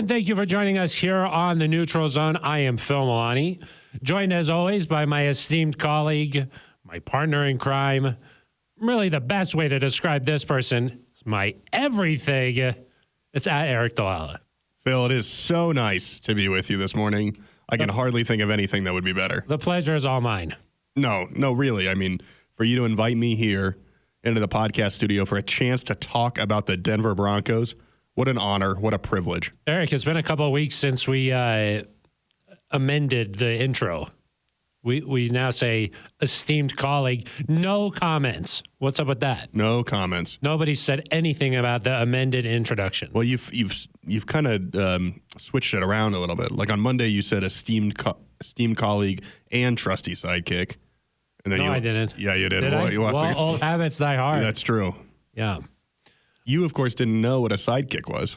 and thank you for joining us here on the Neutral Zone. I am Phil Milani, joined as always by my esteemed colleague, my partner in crime. Really, the best way to describe this person is my everything. It's at Eric Dalala. Phil, it is so nice to be with you this morning. I can hardly think of anything that would be better. The pleasure is all mine. No, really. I mean, for you to invite me here into the podcast studio for a chance to talk about the Denver Broncos, what an honor, what a privilege. Eric, it's been a couple of weeks since we amended the intro. We now say esteemed colleague, no comments. What's up with that? No comments. Nobody said anything about the amended introduction. Well, you've kind of switched it around a little bit. Like on Monday, you said esteemed colleague and trusty sidekick. And then I didn't. Yeah, you did. Did I? Old habits die hard. That's true. Yeah. You, of course, didn't know what a sidekick was.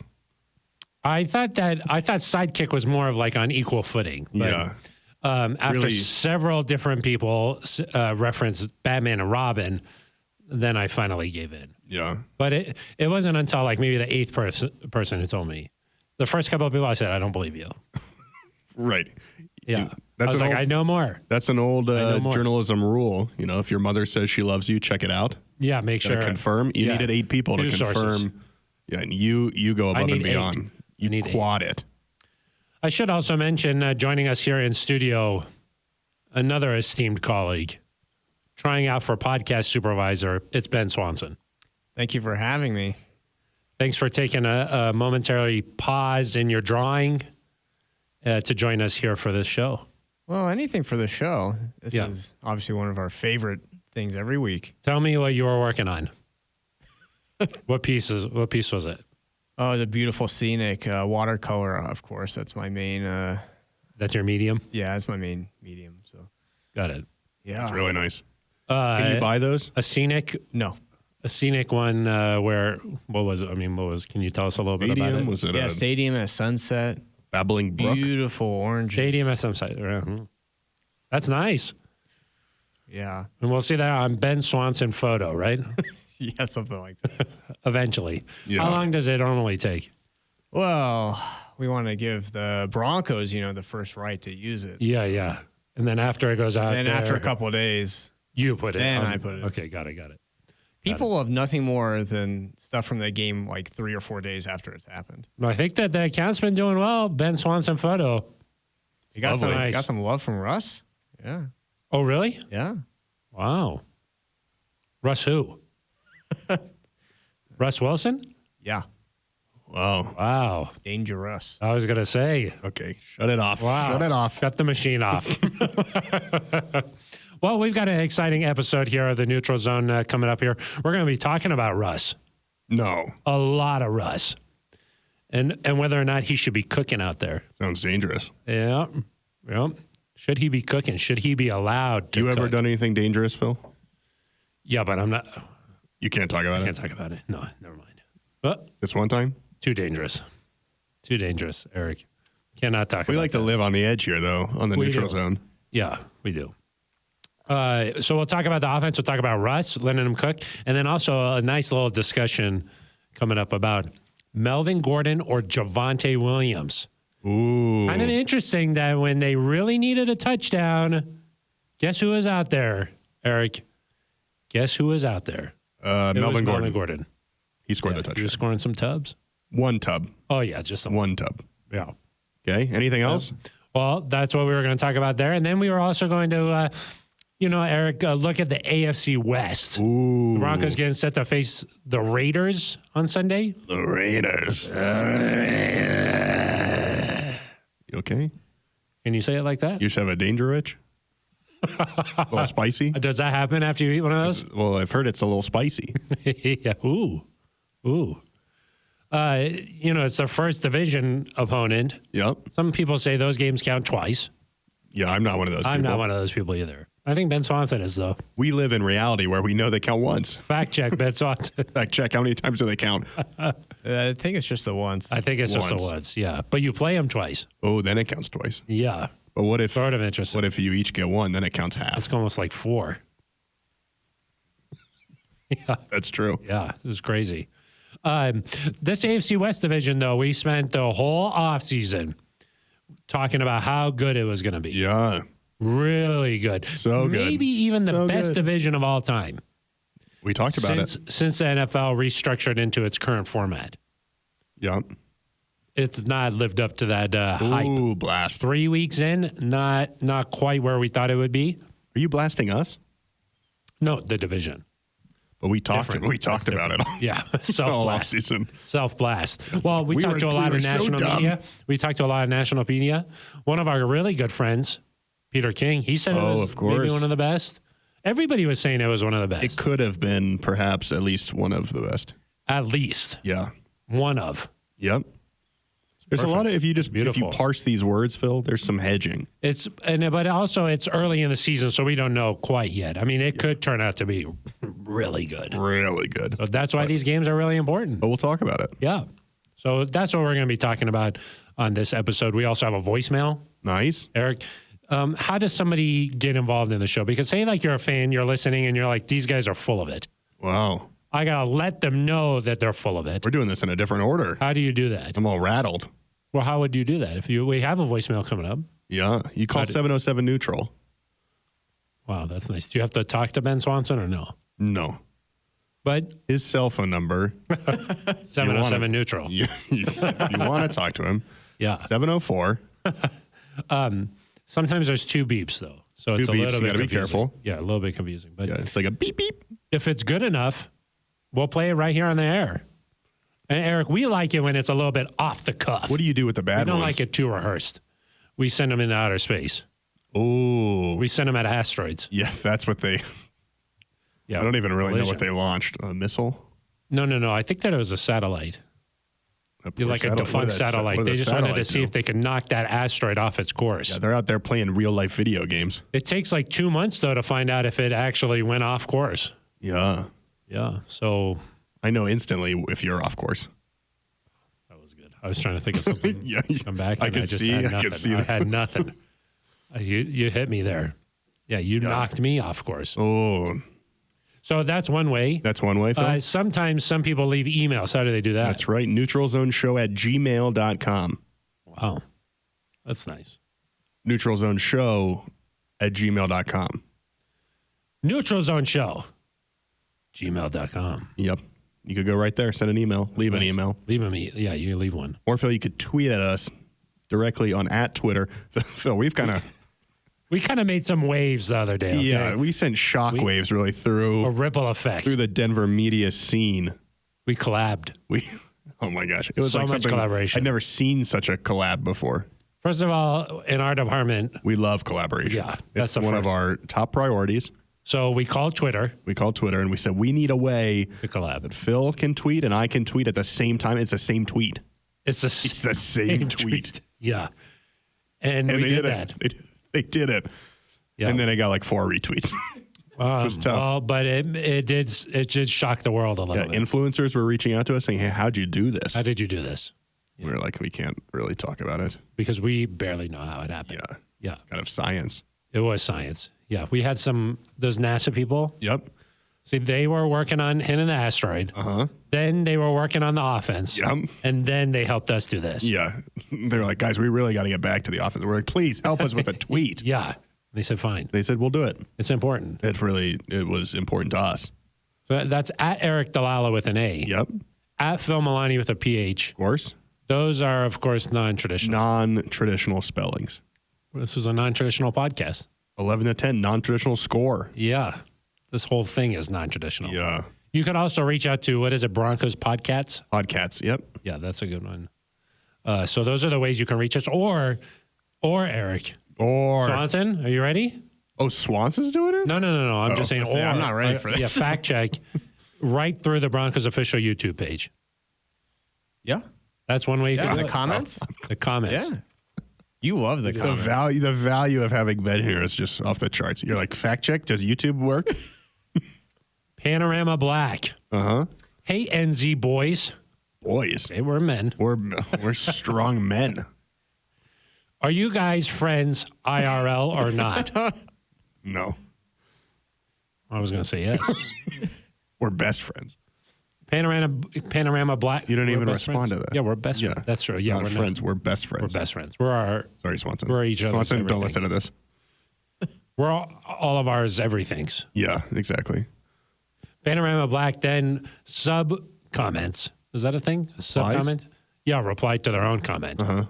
I thought sidekick was more of like on equal footing. But, Yeah. After Really? several different people referenced Batman and Robin, then I finally gave in. Yeah. But it wasn't until like maybe the eighth person who told me. The first couple of people I said, I don't believe you. Right. Yeah. I know more. That's an old journalism rule. You know, if your mother says she loves you, check it out. Yeah, make sure. Confirm. You needed 8 people to confirm. Sources. Yeah, and you go above and beyond. 8. You quad it. I should also mention joining us here in studio, another esteemed colleague, trying out for podcast supervisor. It's Ben Swanson. Thank you for having me. Thanks for taking a momentary pause in your drawing to join us here for this show. Well, anything for the show. This is obviously one of our favorite things every week. Tell me what you were working on. What piece was it? Oh, the beautiful scenic watercolor, of course. That's my main. That's your medium? Yeah, that's my main medium. So Got it. yeah, It's really nice. Can you buy those? A scenic one where, what was it? Can you tell us a little bit about it? Was it Yeah, a stadium at sunset. babbling brook? Beautiful orange. Stadium at some site. That's nice. Yeah. And we'll see that on Ben Swanson photo, right? Yeah, something like that. Eventually. Yeah. How long does it normally take? Well, we want to give the Broncos, the first right to use it. Yeah. And then after it goes out And there, after a couple of days, you put it. then I put it. Okay, got it. People have nothing more than stuff from the game like 3 or 4 days after it's happened. Well, I think that the account's been doing well. Ben Swanson photo. You got Lovely. some love from Russ? Yeah. Oh, really? Yeah. Wow. Russ who? Russ Wilson? Yeah. Wow. Dangerous. I was going to say. Okay. Shut it off. Wow. Shut it off. Shut the machine off. Well, we've got an exciting episode here of the Neutral Zone coming up here. We're going to be talking about Russ. No. A lot of Russ. And whether or not he should be cooking out there. Sounds dangerous. Yeah. Should he be cooking? Should he be allowed to You ever cook? done anything dangerous, Phil? Yeah, but I'm not. You can't talk about I it? can't talk about it. No, never mind. But This one time? too dangerous. Too dangerous, Eric. Cannot talk We about like to live on the edge here, though, on the We neutral do. zone. Yeah, we do. So we'll talk about the offense. We'll talk about Russ, letting him cook. And then also a nice little discussion coming up about Melvin Gordon or Javonte Williams. Ooh. Kind of interesting that when they really needed a touchdown, guess who was out there, Eric? Guess who was out there? It was Melvin Gordon. Gordon. He scored the He touchdown. was scoring some tubs. One tub. Oh, yeah, just One tub. Yeah. Okay. Anything else? Well, that's what we were going to talk about there. And then we were also going to, Eric, look at the AFC West. Ooh. The Broncos getting set to face the Raiders on Sunday. The Raiders. You okay? Can you say it like that? You should have a danger itch? A little spicy? Does that happen after you eat one of those? Well, I've heard it's a little spicy. Yeah. Ooh. It's the first division opponent. Yep. Some people say those games count twice. Yeah, I'm not one of those I'm people. not one of those people either. I think Ben Swanson is, though. We live in reality where we know they count once. Fact check, Ben Swanson. Fact check. How many times do they count? I think it's just the once. I think it's just the Once. once, yeah. But you play them twice. Oh, then it counts twice. Yeah. But what if Sort of interesting. What if you each get one? Then it counts half. It's almost like 4. Yeah. That's true. Yeah, this is crazy. This AFC West division, though, we spent the whole offseason talking about how good it was going to be. Yeah. Really good. So good. Maybe even the best division of all time. We talked about it. Since the NFL restructured into its current format. Yep. It's not lived up to that hype. Ooh, blast. 3 weeks in, not quite where we thought it would be. Are you blasting us? No, the division. But we talked Different. about it all. Yeah, all self-blast. offseason. Self-blast. Well, we talked to a lot were of so national dumb. media. We talked to a lot of national media. One of our really good friends, Peter King, he said it was of course. maybe one of the best. Everybody was saying it was one of the best. It could have been perhaps at least one of the best. At least Yeah. one of. Yep. There's a lot of if you Beautiful. parse these words, Phil, there's some hedging. But also it's early in the season, so we don't know quite yet. I mean, it could turn out to be really good. Really good. So that's why these games are really important. But we'll talk about it. Yeah. So that's what we're going to be talking about on this episode. We also have a voicemail. Nice. Eric, how does somebody get involved in the show? Because say like you're a fan, you're listening, and you're like, these guys are full of it. Wow. I got to let them know that they're full of it. We're doing this in a different order. How do you do that? I'm all rattled. Well, how would you do that? We have a voicemail coming up. Yeah. You call 707 neutral. Wow, that's nice. Do you have to talk to Ben Swanson or no? No. But His cell phone number. 707 neutral. If you want to talk to him. Yeah. 704. Sometimes there's two beeps though. So it's Two a beeps, little you bit gotta be confusing. careful. Yeah, a little bit confusing. But Yeah, it's like a beep beep. if it's good enough, we'll play it right here on the air. And Eric, we like it when it's a little bit off the cuff. What do you do with the bad We don't ones? like it too rehearsed. We send them into outer space. Oh. We send them at asteroids. Yeah, that's what they. Yeah, I don't even really know what collision. they launched. A missile? No. I think that it was a satellite. You're like a defunct satellite. What They do just wanted to satellites see do? if they could knock that asteroid off its course. Yeah, they're out there playing real life video games. It takes like 2 months, though, to find out if it actually went off course. Yeah. Yeah, so I know instantly if you're off course. that was good. I was trying to think of something. Yeah, Come back. I and could just see. had I nothing. could see I that. had nothing. You hit me there. Yeah, you knocked me off course. Oh, So that's one way. that's one way, Phil. Sometimes some people leave emails. How do they do that? That's right. NeutralZoneShow@gmail.com. Wow. That's nice. NeutralZoneShow@gmail.com. Neutral Zone Show. Gmail.com. Yep. You could go right there, send an email, leave an Nice. email. Leave them. Yeah, you leave one. Or, Phil, you could tweet at us directly on @Twitter. Phil, we've kind of, We kind of made some waves the other day. Okay? yeah, we sent shockwaves really A through ripple effect. the Denver media scene. We collabed. Oh my gosh. It was So like much something collaboration. I'd never seen such a collab before. First of all, in our department, We love collaboration. Yeah, that's it's the one of first. our top priorities. so we called Twitter We called Twitter and we said we need a way to collab. Phil can tweet and I can tweet at the same time. It's the same tweet. It's the same tweet. Yeah. And we they did it. that. They did it. Yeah. And then I got like 4 retweets. Which was tough. Well, but it did shock the world a little bit. Influencers were reaching out to us saying, hey, how'd you do this? How did you do this? We were like, we can't really talk about it. Because we barely know how it happened. Yeah. Yeah. Kind of science. It was science. Yeah. We had those NASA people. Yep. See, they were working on hitting the asteroid. Uh-huh. Then they were working on the offense. Yep. And then they helped us do this. Yeah. They're like, guys, we really got to get back to the office. We're like, please help us with a tweet. Yeah. They said, fine. They said, we'll do it. It's important. It was important to us. So that's at Eric Dalala with an A. Yep. At Phil Milani with a PH. Of course. Those are, of course, non-traditional. Non-traditional spellings. This is a non-traditional podcast. 11 to 10, non-traditional score. Yeah. This whole thing is non-traditional. Yeah. You could also reach out to, what is it, Broncos Podcasts? Podcats. Yep. Yeah, that's a good one. So those are the ways you can reach us. Or Eric. Or Swanson, are you ready? Swanson's doing it? No. I'm just saying, I'm not ready for this. Yeah, fact check. Right through the Broncos official YouTube page. Yeah. That's one way you can In do the it. comments? The comments. Yeah. You love the The comments. value of having Ben here is just off the charts. You're like, fact check, does YouTube work? Panorama Black. Uh-huh. Hey, NZ boys. Boys. Hey, we're men. We're strong men. Are you guys friends IRL or not? No. I was going to say yes. We're best friends. Panorama Black. You didn't we're even best respond friends. to that. Yeah, we're best friends. That's true. Yeah, Not we're friends. We're best friends. We're best friends. We're Sorry, Swanson. We're each other's Swanson, don't everything. listen to this. We're all of ours everythings. Yeah, exactly. Panorama Black then sub comments. Is that a thing? Sub comment? Yeah, replied to their own comment. Uh-huh.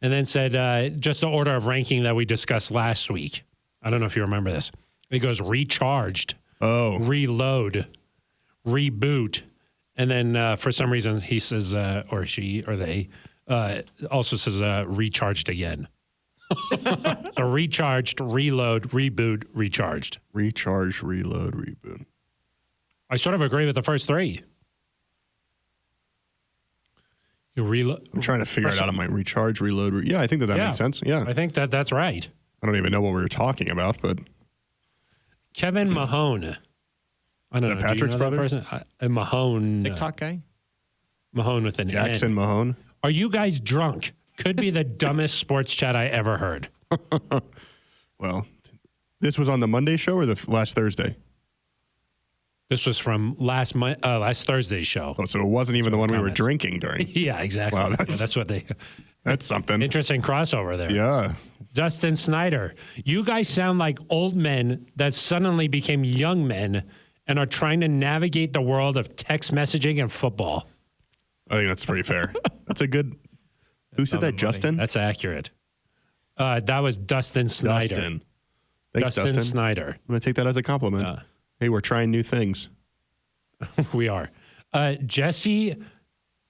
And then said, just the order of ranking that we discussed last week. I don't know if you remember this. It goes recharged, reload, reboot. And then for some reason he says, or she or they, also says recharged again. So recharged, reload, reboot, recharged. Recharge, reload, reboot. I sort of agree with the first three. You reload. I'm trying to figure it out on my recharge, reload. Yeah, I think that makes sense. Yeah. I think that's right. I don't even know what we were talking about, but Kevin Mahone. I don't know. Patrick's do you know brother? that person? Mahone. TikTok guy? Mahone with an Jackson N. Mahone. Are you guys drunk? Could be the dumbest sports chat I ever heard. Well, this was on the Monday show or the last Thursday? This was from last Thursday's show. Oh, so it wasn't even the one we were comments. drinking during. Yeah, exactly. Wow, that's what they. That's something. Interesting crossover there. Yeah. Dustin Snyder, you guys sound like old men that suddenly became young men and are trying to navigate the world of text messaging and football. I think that's pretty fair. That's a good. Who said that? Justin? That's accurate. That was Dustin Snyder. Dustin. Thanks, Dustin. Snyder. I'm going to take that as a compliment. Hey, we're trying new things. We are. Jesse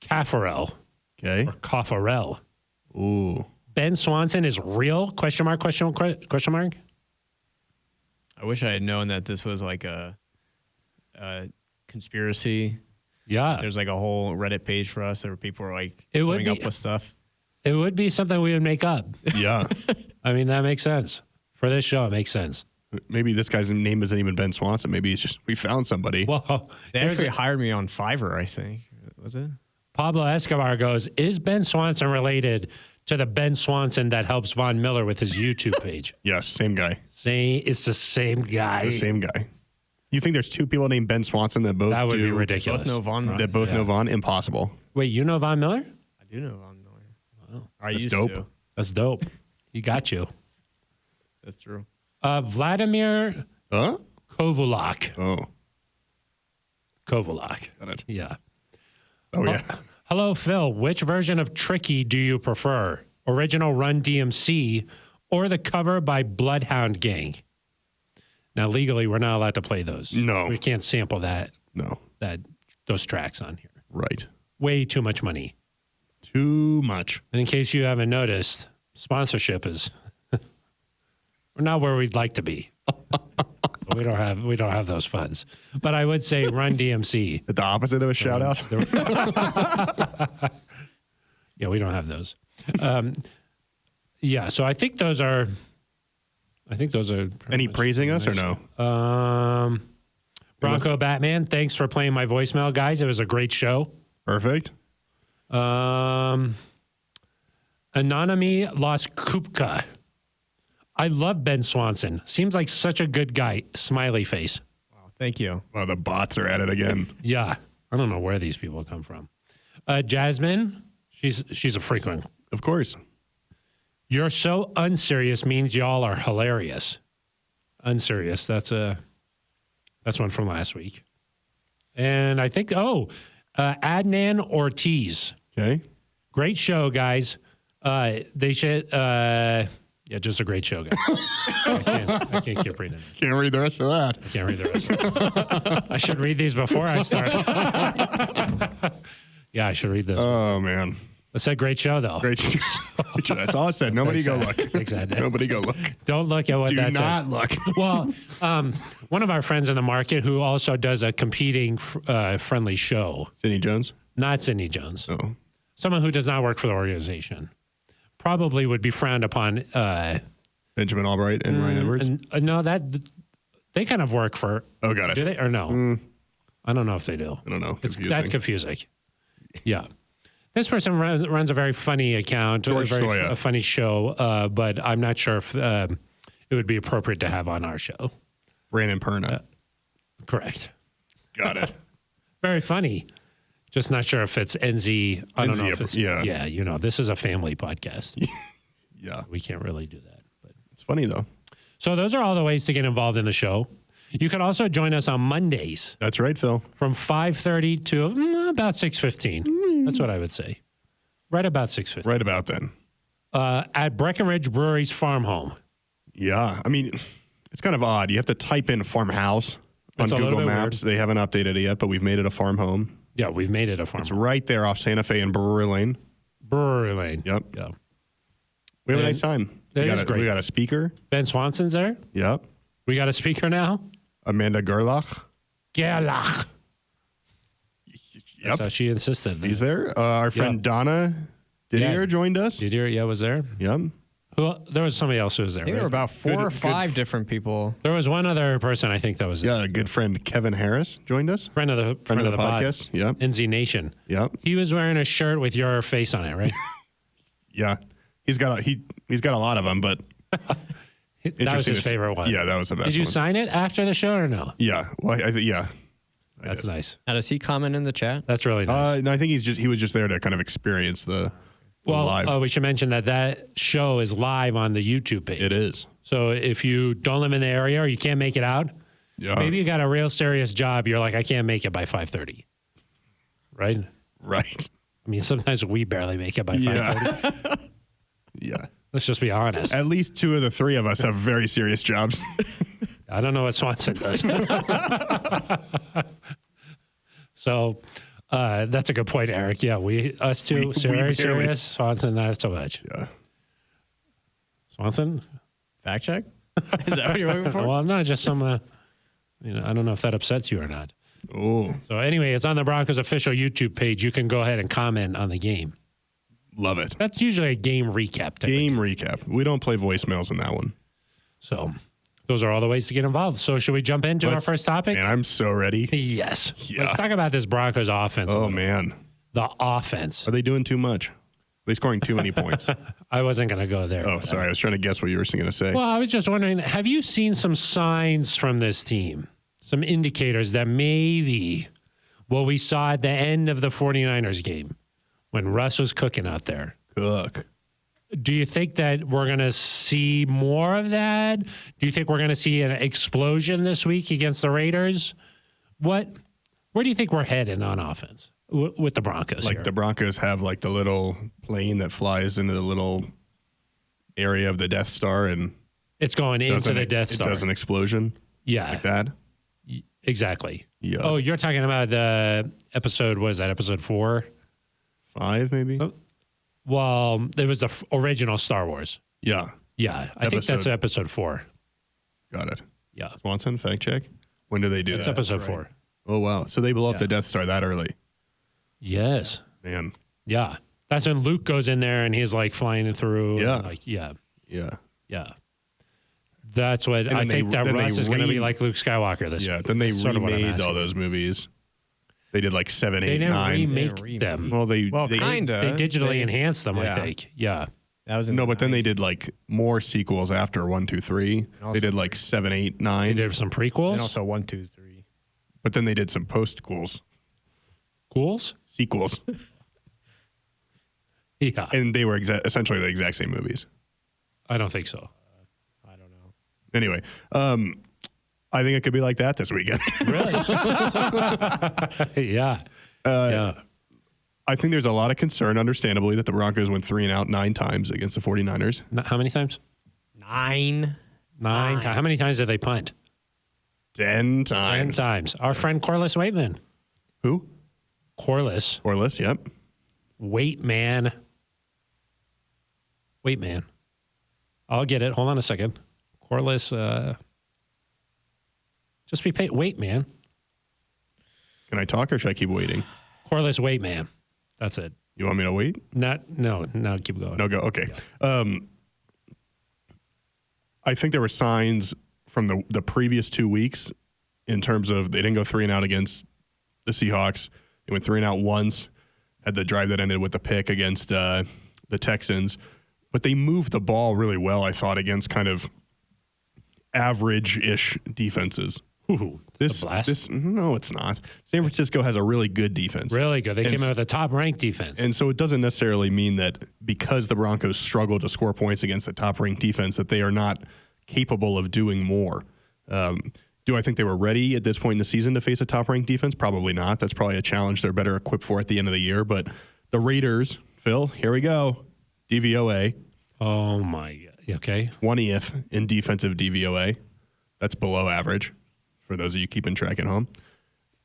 Caffarel. Okay. Or Caffarel. Ooh. Ben Swanson is real? Question mark? I wish I had known that this was like a conspiracy. Yeah. There's like a whole Reddit page for us where people are like It would coming be- up with stuff. It would be something we would make up. Yeah. I mean, that makes sense. For this show, it makes sense. Maybe this guy's name isn't even Ben Swanson. Maybe it's just we found somebody. Well, They actually hired me on Fiverr, I think. Was it? Pablo Escobar goes, is Ben Swanson related to the Ben Swanson that helps Von Miller with his YouTube page? Yes, same guy. It's the same guy. The same guy. You think there's two people named Ben Swanson that both That would do, be ridiculous. Both know Von Miller. that both know Vaughn? Impossible. Wait, you know Von Miller? I do know Von Miller. Wow. I That's used dope. to. That's dope. He got you. That's true. Vladimir Huh? Kovulak. Oh. Kovulak. Got it. Yeah. Oh, yeah. Hello, Phil. Which version of Tricky do you prefer? Original Run DMC or the cover by Bloodhound Gang? Now, legally, we're not allowed to play those. No. We can't sample No. those tracks on here. Right. Way too much money. Too much. And in case you haven't noticed, sponsorship is we're not where we'd like to be. we don't have those funds. But I would say Run DMC. The opposite of a shout out. Yeah, we don't have those. Yeah, so I think those are. Any praising us or no? Bronco Batman, thanks for playing my voicemail, guys. It was a great show. Perfect. Anonymy Las Kupka. I love Ben Swanson. Seems like such a good guy. Smiley face. Wow. Thank you. Well, the bots are at it again. Yeah. I don't know where these people come from. Jasmine, she's a frequent. Of course. You're so unserious means y'all are hilarious. Unserious. That's one from last week. And I think, Adnan Ortiz. Okay. Great show, guys. They should, just a great show, guys. I can't keep reading it. Can't read the rest of that. I can't read the rest of it. I should read these before I start. Yeah, I should read this. Oh, man. It's a great show, though. Great. That's all it said. Nobody go look. Exactly. Nobody go look. Don't look at what Do that not says. look. Well, one of our friends in the market who also does a competing friendly show, Sidney Jones? not Sidney Jones, Oh. someone who does not work for the organization, probably would be frowned upon. Benjamin Albright and Ryan Edwards? No, they kind of work for. Oh, got it. Do they or no? I don't know if they do. I don't know. That's confusing. Yeah. This person runs a very funny account, George Stoya. a funny show, but I'm not sure if it would be appropriate to have on our show. Brandon Perna. Correct. Got it. Very funny. Just not sure if it's NZ. I don't know if it's yeah. This is a family podcast. Yeah. We can't really do that. But It's funny, though. so those are all the ways to get involved in the show. You can also join us on Mondays That's right, Phil. from 5:30 to about 6:15. That's what I would say. Right about 6:15. Right about then. At Breckenridge Brewery's farm home. Yeah. I mean, it's kind of odd. You have to type in farmhouse on It's a little Google bit Maps. They haven't updated it yet, but we've made it a farm home. Yeah, we've made it a farm It's home. right there off Santa Fe and Brewery Lane. Brewery Lane. Yep. Yeah. We have a And nice time. it is great. We got a speaker. Ben Swanson's there. Yep. We got a speaker now. Amanda Gerlach. Gerlach. Yep. That's how she insisted. He's there. Our friend Donna Didier joined us. Didier, was there. Yep. There was somebody else who was there. I think there were Right? about four or five different people. There was one other person I think that was Yeah, a good friend Kevin Harris joined us. friend of the pod. podcast. Yep. NZ Nation. Yep. He was wearing a shirt with your face on it, right? Yeah. He's got a lot of them, but That was interesting his to see- favorite one. Yeah, that was the best Did you one. sign it after the show or no? Yeah. Well, yeah. That's nice. Now, does he comment in the chat? That's really nice. No, I think he was just there to kind of experience the live. We should mention that show is live on the YouTube page. It is. So if you don't live in the area or you can't make it out, Yeah. maybe you got a real serious job. You're like, I can't make it by 5:30. Right? Right. I mean, sometimes we barely make it by 5:30. Yeah. Yeah. Let's just be honest. At least two of the three of us have very serious jobs. I don't know what Swanson does. So that's a good point, Eric. Yeah, us two, We very barely- serious. Swanson, not so much. Yeah. Swanson? Fact check? Is that what you're looking for? Well, not just some, I don't know if that upsets you or not. Oh, So anyway, it's on the Broncos official YouTube page. You can go ahead and comment on the game. love it. That's usually a game recap. Game recap. We don't play voicemails in that one. So those are all the ways to get involved. So should we jump into our first topic? And I'm so ready. Yes. Yeah. Let's talk about this Broncos offense. Oh, man. The offense. Are they doing too much? Are they scoring too many points? I wasn't going to go there. Oh, sorry. I was trying to guess what you were going to say. Well, I was just wondering, have you seen some signs from this team? Some indicators that maybe what we saw at the end of the 49ers game when Russ was cooking out there. Cook. Do you think that we're going to see more of that? Do you think we're going to see an explosion this week against the Raiders? Where do you think we're heading on offense with the Broncos Like here? the Broncos have like the little plane that flies into the little area of the Death Star and It's going into the Death Star. It does an explosion Yeah, like that. exactly. Yeah. Oh, you're talking about the episode, what is that, episode 4? 5 maybe? Well, it was the original Star Wars. Yeah. Yeah, I think that's episode 4. Got it. Yeah, Swanson, fact check. When do they do it's that? episode 4. Oh, wow. So they blow up the Death Star that early. Yes. Man. Yeah. That's when Luke goes in there and he's like flying through. Yeah. And like, yeah. Yeah. That's what I think that Russ is going to be like Luke Skywalker this Yeah. week. Then they That's sort of what I'm remade asking. all those movies. They did like 7, They 8, didn't 9. remake them. Well, they kinda. They digitally enhanced them, I yeah. think. Yeah. That was in No, the but then 90s. they did like more sequels after 1, 2, 3. They did like 7, 8, 9. They did some prequels. And also 1, 2, 3. But then they did some postquels, Cools? sequels, Yeah. and they were essentially the exact same movies. I don't think so. I don't know. Anyway, I think it could be like that this weekend. Really? Yeah. Yeah. I think there's a lot of concern, understandably, that the Broncos went 3 and out 9 times against the 49ers. How many times? 9. 9 times. How many times did they punt? 10 10 times. times. Our friend Corliss Waitman. Who? Corliss Orlis, yep. Waitman. Waitman. I'll get it. Hold on a second. Corliss, just be paid. Waitman. Can I talk or should I keep waiting? Corliss Waitman. That's it. You want me to wait? No, keep going. No, go. Okay. I think there were signs from the previous 2 weeks in terms of they didn't go 3 and out against the Seahawks. They went 3 and out once, had the drive that ended with the pick against the Texans. But they moved the ball really well, I thought, against kind of average-ish defenses. Ooh, the blast. No, it's not. San Francisco has a really good defense. Really good. They came out with a top-ranked defense. And so it doesn't necessarily mean that because the Broncos struggle to score points against the top-ranked defense that they are not capable of doing more. Do I think they were ready at this point in the season to face a top-ranked defense? Probably not. That's probably a challenge they're better equipped for at the end of the year. But the Raiders, Phil, here we go. DVOA. Oh, my God. Okay. 20th in defensive DVOA. That's below average for those of you keeping track at home.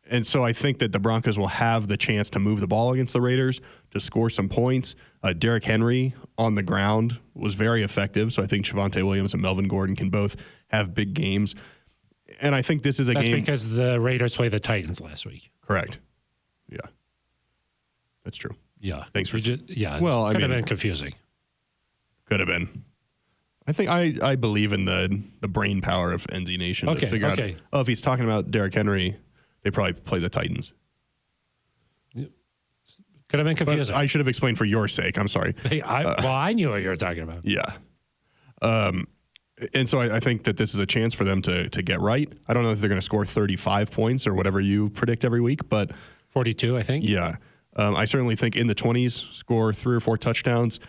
And so I think that the Broncos will have the chance to move the ball against the Raiders, to score some points. Derrick Henry on the ground was very effective, so I think Javonte Williams and Melvin Gordon can both have big games. And I think this is a game. That's because the Raiders played the Titans last week. Correct. Yeah. That's true. Yeah. Thanks for. Well, could have been confusing. Could have been. I think I believe in the brain power of NZ Nation to figure out. Oh, if he's talking about Derrick Henry, they probably play the Titans. Could have been confusing. But I should have explained for your sake. I'm sorry. I knew what you were talking about. Yeah. And so I think that this is a chance for them to get right. I don't know if they're going to score 35 points or whatever you predict every week, but 42, I think. Yeah. I certainly think in the 20s, score 3 or 4 touchdowns,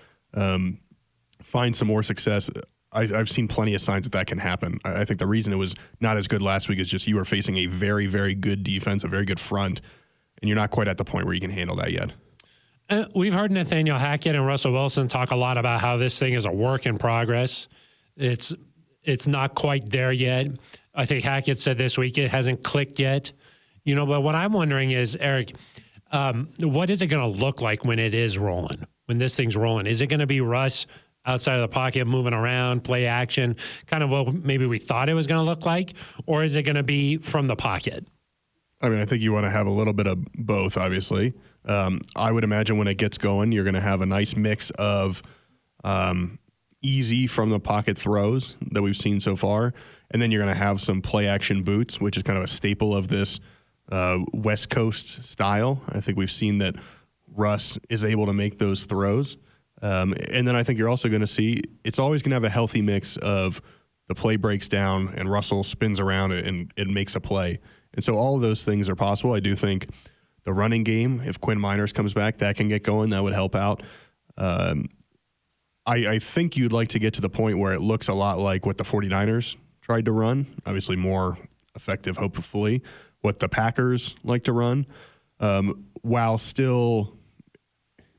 find some more success. I've seen plenty of signs that can happen. I think the reason it was not as good last week is just you were facing a very, very good defense, a very good front, and you're not quite at the point where you can handle that yet. We've heard Nathaniel Hackett and Russell Wilson talk a lot about how this thing is a work in progress. It's not quite there yet. I think Hackett said this week it hasn't clicked yet. But what I'm wondering is, Eric, what is it going to look like when it is rolling, when this thing's rolling? Is it going to be Russ outside of the pocket, moving around, play action, kind of what maybe we thought it was going to look like? Or is it going to be from the pocket? I mean, I think you want to have a little bit of both, obviously. I would imagine when it gets going, you're going to have a nice mix of easy from the pocket throws that we've seen so far. And then you're going to have some play action boots, which is kind of a staple of this West Coast style. I think we've seen that Russ is able to make those throws. And then I think you're also going to see it's always going to have a healthy mix of the play breaks down and Russell spins around and it makes a play. And so all of those things are possible. I do think the running game, if Quinn Miners comes back, that can get going. That would help out. I think you'd like to get to the point where it looks a lot like what the 49ers tried to run, obviously more effective, hopefully, what the Packers like to run, while still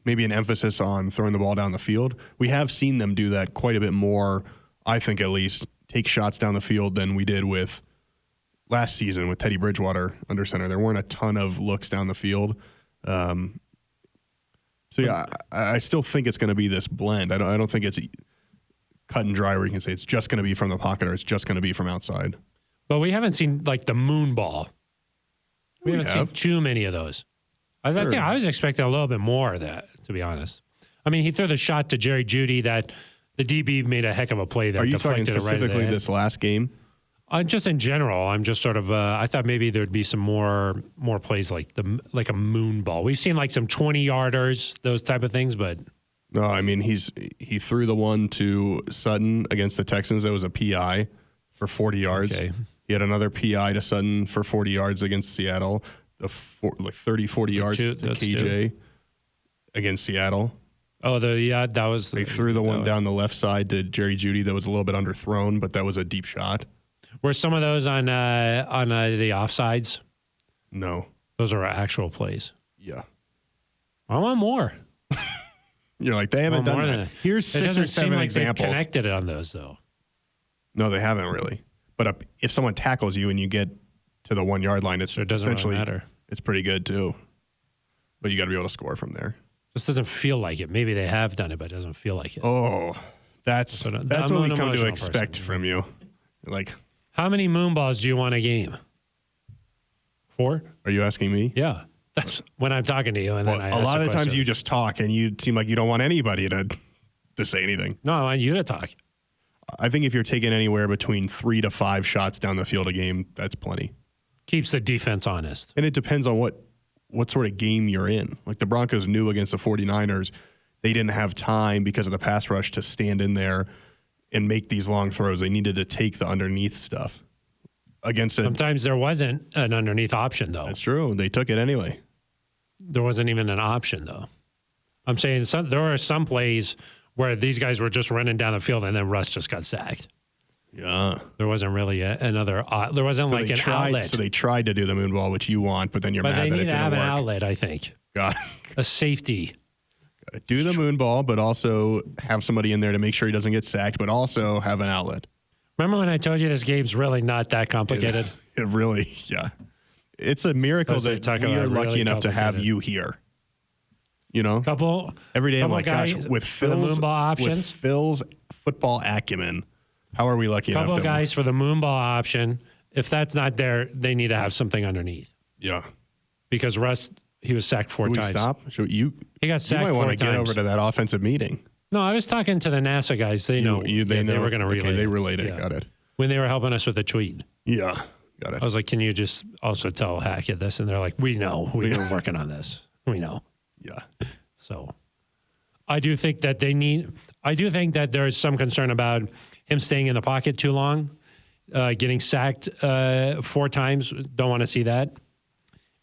maybe an emphasis on throwing the ball down the field. We have seen them do that quite a bit more, I think at least, take shots down the field than we did with last season with Teddy Bridgewater under center. There weren't a ton of looks down the field. So, yeah, I still think it's going to be this blend. I don't think it's cut and dry where you can say it's just going to be from the pocket or it's just going to be from outside. But we haven't seen, like, the moon ball. We haven't seen too many of those. I think I was expecting a little bit more of that, to be honest. I mean, he threw the shot to Jerry Jeudy that the DB made a heck of a play there. Are you talking specifically this last game? Just in general, I'm just sort of. I thought maybe there'd be some more plays like a moon ball. We've seen like some 20-yarders, those type of things, but no. I mean, he threw the one to Sutton against the Texans. That was a PI for 40 yards. Okay. He had another PI to Sutton for 40 yards against Seattle. 30-40 yards to KJ against Seattle. Oh, that was. They threw the one down the left side to Jerry Jeudy that was a little bit underthrown, but that was a deep shot. Were some of those on the offsides? No. Those are actual plays. Yeah. I want more. You're like, they haven't done that. Here's 6 or 7 like examples. They've connected on those, though. No, they haven't really. But if someone tackles you and you get to the 1 yard line, it doesn't really matter. It's pretty good, too. But you got to be able to score from there. Just doesn't feel like it. Maybe they have done it, but it doesn't feel like it. Oh, that's what we come to expect from you. Like, how many moon balls do you want a game? 4? Are you asking me? Yeah. That's when I'm talking to you. And then a lot of the times you just talk and you seem like you don't want anybody to say anything. No, I want you to talk. I think if you're taking anywhere between 3 to 5 shots down the field a game, that's plenty. Keeps the defense honest. And it depends on what sort of game you're in. Like the Broncos knew against the 49ers, they didn't have time because of the pass rush to stand in there and make these long throws. They needed to take the underneath stuff. against a. Sometimes there wasn't an underneath option, though. That's true. They took it anyway. There wasn't even an option, though. I'm saying there are some plays where these guys were just running down the field and then Russ just got sacked. Yeah. There wasn't really another. There wasn't like an outlet. So they tried to do the moon ball, which you want, but then you're But mad they that it need to didn't have work. an outlet, I think. Got A safety. it. Do the moon ball, but also have somebody in there to make sure he doesn't get sacked, but also have an outlet. Remember when I told you this game's really not that complicated? It really, yeah. It's a miracle Those they that talk we about are lucky really enough to have complicated. you here. You know? Every day I'm couple like, gosh, guys with for the Phil's, moon ball with options. Phil's football acumen, how are we lucky enough Couple to of guys for the moon ball option. If that's not there, they need to have something underneath. Yeah. Because Russ, he was sacked 4 Should we times. stop? He got sacked You might 4 want to times. get over to that offensive meeting. No, I was talking to the NASA guys. They know. They Yeah, know. They were going to relay. Okay, they it. relayed it. Yeah. Got it. When they were helping us with the tweet. Yeah. Got it. I was like, can you just also tell Hackett this? And they're like, we know. We've been working on this. We know. Yeah. So I do think that there's some concern about him staying in the pocket too long, getting sacked 4 times. Don't want to see that.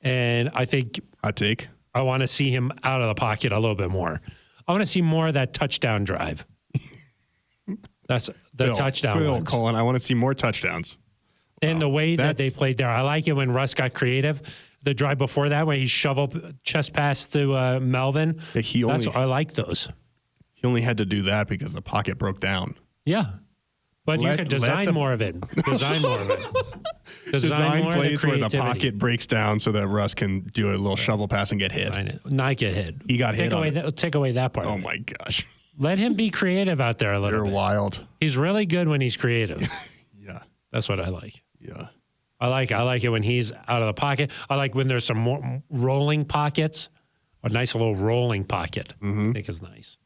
And I think Hot take. I want to see him out of the pocket a little bit more. I want to see more of that touchdown drive. That's the touchdown Phil, ones. Colin, I want to see more touchdowns. And the way that That's- they played there. I like it when Russ got creative. The drive before that, when he shoveled chest pass to Melvin. Yeah, I like those. He only had to do that because the pocket broke down. Yeah. But you Let- could let design the- more of it. Design more of it. Design more of plays where the creativity. pocket breaks down so that Russ can do a little shovel pass and get hit. Design it. Not get hit. He got hit on it. Take away that part. Oh of it. my gosh. Let him be creative out there a little You're bit. wild. He's really good when he's creative. Yeah. That's what I like. Yeah. I like it when he's out of the pocket. I like when there's some more rolling pockets. A nice little rolling pocket. I think is nice.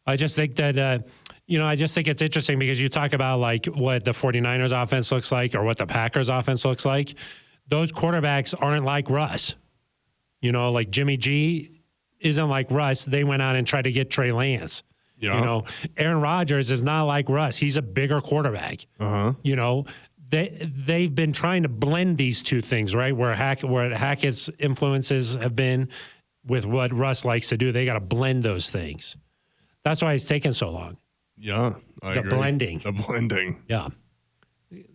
I just think that, I just think it's interesting because you talk about like what the 49ers offense looks like or what the Packers offense looks like. Those quarterbacks aren't like Russ. Like Jimmy G isn't like Russ. They went out and tried to get Trey Lance. Yeah. Aaron Rodgers is not like Russ. He's a bigger quarterback. They've been trying to blend these two things, right? Where Hackett's influences have been with what Russ likes to do. They got to blend those things. That's why it's taken so long. Yeah. I agree. Blending. The blending. Yeah.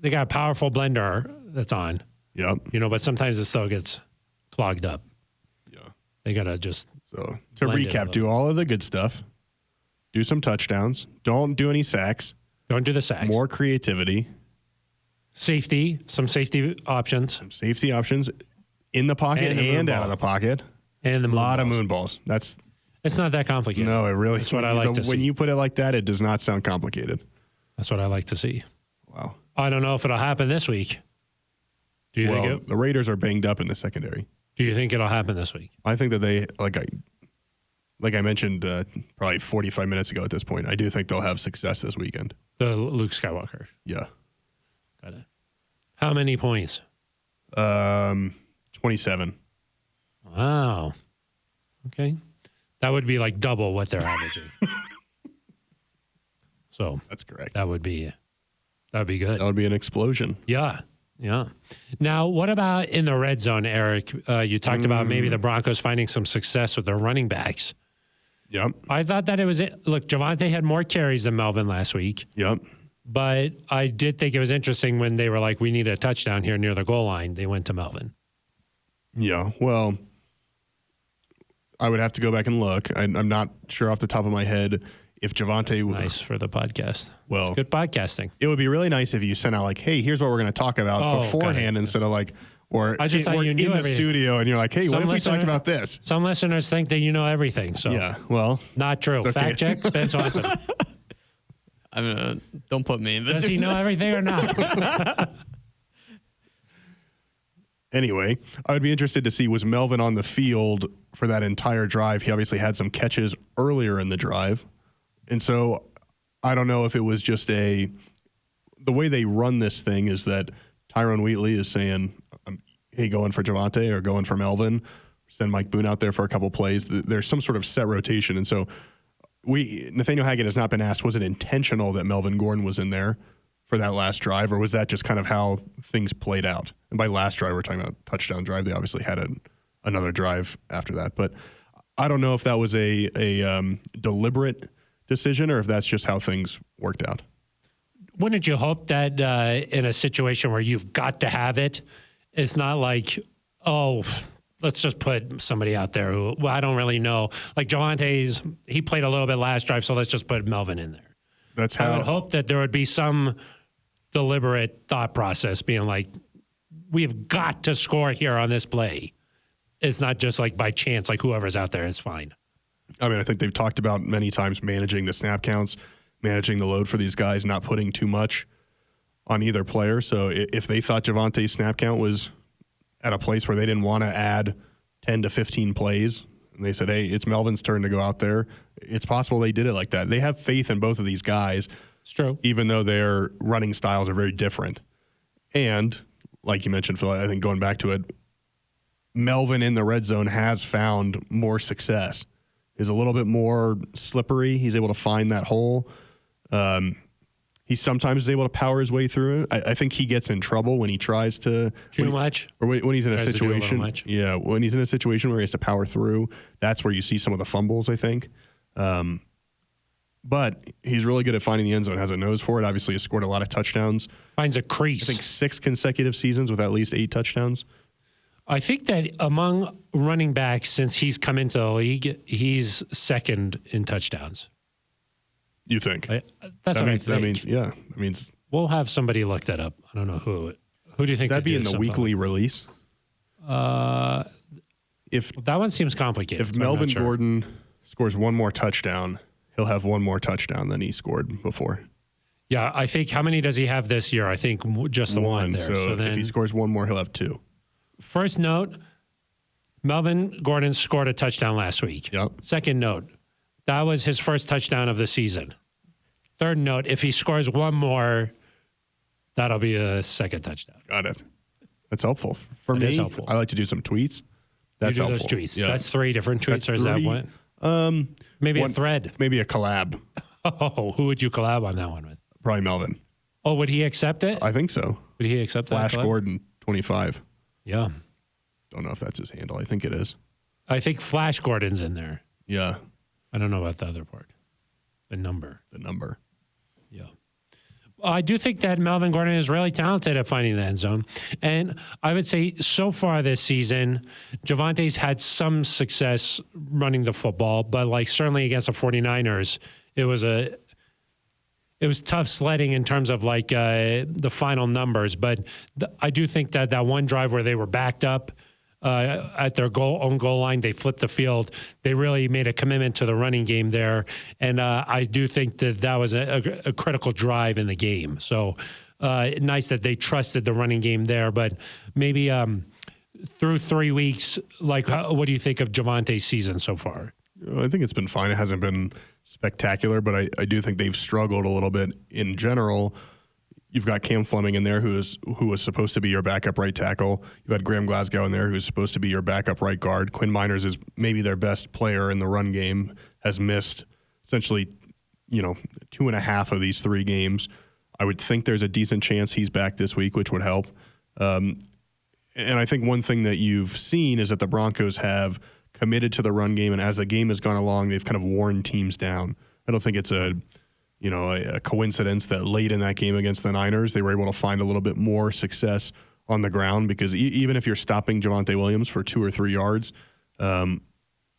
They got a powerful blender that's on, Yep. but sometimes it still gets clogged up. Yeah. They got to just, So to Blend it a recap, little. do all of the good stuff. Do some touchdowns. Don't do any sacks. don't do the sacks. More creativity. Safety, some safety options, Some safety options in the pocket And the moon and out ball. of the pocket. and the A lot of balls. moon balls. That's It's not that complicated. no, it really. That's what I like to When see. you put it like that, it does not sound complicated. That's what I like to see. Wow. I don't know if it'll happen this week. Do you Well, think the Raiders are banged up in the secondary. Do you think it'll happen this week? I think that they like I mentioned probably 45 minutes ago at this point. I do think they'll have success this weekend. The Luke Skywalker. Yeah. Got it. How many points? 27. Wow. Okay. That would be like double what they're averaging. So That's correct. that would be good. That would be an explosion. Yeah. Yeah. Now, what about in the red zone, Eric? You talked about maybe the Broncos finding some success with their running backs. Yep. I thought that it was it. Look, Javonte had more carries than Melvin last week, Yep. but I did think it was interesting when they were like, we need a touchdown here near the goal line. They went to Melvin. Yeah. Well, I would have to go back and look. I'm not sure off the top of my head if Javonte would. Nice for the podcast. Well, It's good podcasting. it would be really nice if you sent out like, "Hey, here's what we're going to talk about" Oh, beforehand, instead of like, or I just thought or you knew in the everything. studio, and you're like, "Hey, what Some if we talked listener- about this?" Some listeners think that you know everything. So Yeah. Well, not true. It's okay. Fact check. Ben Swanson. I mean, don't put me in. Does he know everything or not? anyway, I would be interested to see, was Melvin on the field for that entire drive? He obviously had some catches earlier in the drive. And so I don't know if it was just the way they run this thing is that Tyrone Wheatley is saying, hey, going for Javonte or going for Melvin, send Mike Boone out there for a couple plays. There's some sort of set rotation. And so Nathaniel Hackett has not been asked, was it intentional that Melvin Gordon was in there for that last drive, or was that just kind of how things played out? And by last drive, we're talking about touchdown drive. They obviously had another drive after that, but I don't know if that was a deliberate decision or if that's just how things worked out. Wouldn't you hope that in a situation where you've got to have it, it's not like, oh, let's just put somebody out there who, well, I don't really know. Like Javante's, he played a little bit last drive, so let's just put Melvin in there. That's how I would hope that there would be some deliberate thought process being like, we've got to score here on this play. It's not just like by chance, like whoever's out there is fine. I mean, I think they've talked about many times managing the snap counts, managing the load for these guys, not putting too much on either player. So if they thought Javante's snap count was at a place where they didn't want to add 10 to 15 plays, and they said, hey, it's Melvin's turn to go out there, it's possible they did it like that. They have faith in both of these guys. It's true. Even though their running styles are very different. And like you mentioned, Phil, I think going back to it, Melvin in the red zone has found more success. He's a little bit more slippery. He's able to find that hole. He sometimes is able to power his way through it. I think he gets in trouble when he tries to Too much? Or when he's in a Tries to do a little situation. much. Yeah, when he's in a situation where he has to power through, that's where you see some of the fumbles, I think. But he's really good at finding the end zone, has a nose for it. Obviously, he's scored a lot of touchdowns. Finds a I crease. think 6 consecutive seasons with at least 8 touchdowns. I think that among running backs, since he's come into the league, he's second in touchdowns. You think? That's that what means, I think. that means We'll have somebody look that up. I don't know who. Who do you think that'd be in the something weekly release. If that one seems complicated. if so I'm not Melvin sure. Gordon scores one more touchdown, he'll have one more touchdown than he scored before. Yeah, I think, how many does he have this year? I think just the one there. So then, if he scores one more, he'll have 2. first note, Melvin Gordon scored a touchdown last week. Yep. Second note, that was his first touchdown of the season. Third note, if he scores one more, that'll be a second touchdown. Got it. That's helpful. For It me, is helpful. I like to do some tweets. That's You do helpful. those tweets. Yeah. That's 3 different tweets, That's or is that 3. one? Maybe a thread. Maybe a collab. Oh, who would you collab on that one with? Probably Melvin. Oh, would he accept it? I think so. Would he accept Flash that? collab? Gordon 25. Yeah. Don't know if that's his handle. I think it is. I think Flash Gordon's in there. Yeah. I don't know about the other part. The number. The number. Yeah. I do think that Melvin Gordon is really talented at finding the end zone. And I would say so far this season, Javante's had some success running the football, but like certainly against the 49ers, it was tough sledding in terms of like the final numbers. But I do think that that one drive where they were backed up at their own goal line, they flipped the field. They really made a commitment to the running game there. And I do think that that was a critical drive in the game. So nice that they trusted the running game there. But maybe through 3 weeks, like what do you think of Javante's season so far? I think it's been fine. It hasn't been spectacular, but I do think they've struggled a little bit in general. You've got Cam Fleming in there, who was supposed to be your backup right tackle. You've got Graham Glasgow in there, who's supposed to be your backup right guard. Quinn Miners is maybe their best player in the run game, has missed essentially, 2.5 of these 3 games. I would think there's a decent chance he's back this week, which would help. And I think one thing that you've seen is that the Broncos have committed to the run game, and as the game has gone along, they've kind of worn teams down. I don't think it's a coincidence that late in that game against the Niners, they were able to find a little bit more success on the ground, because even if you're stopping Javonte Williams for 2 or 3 yards,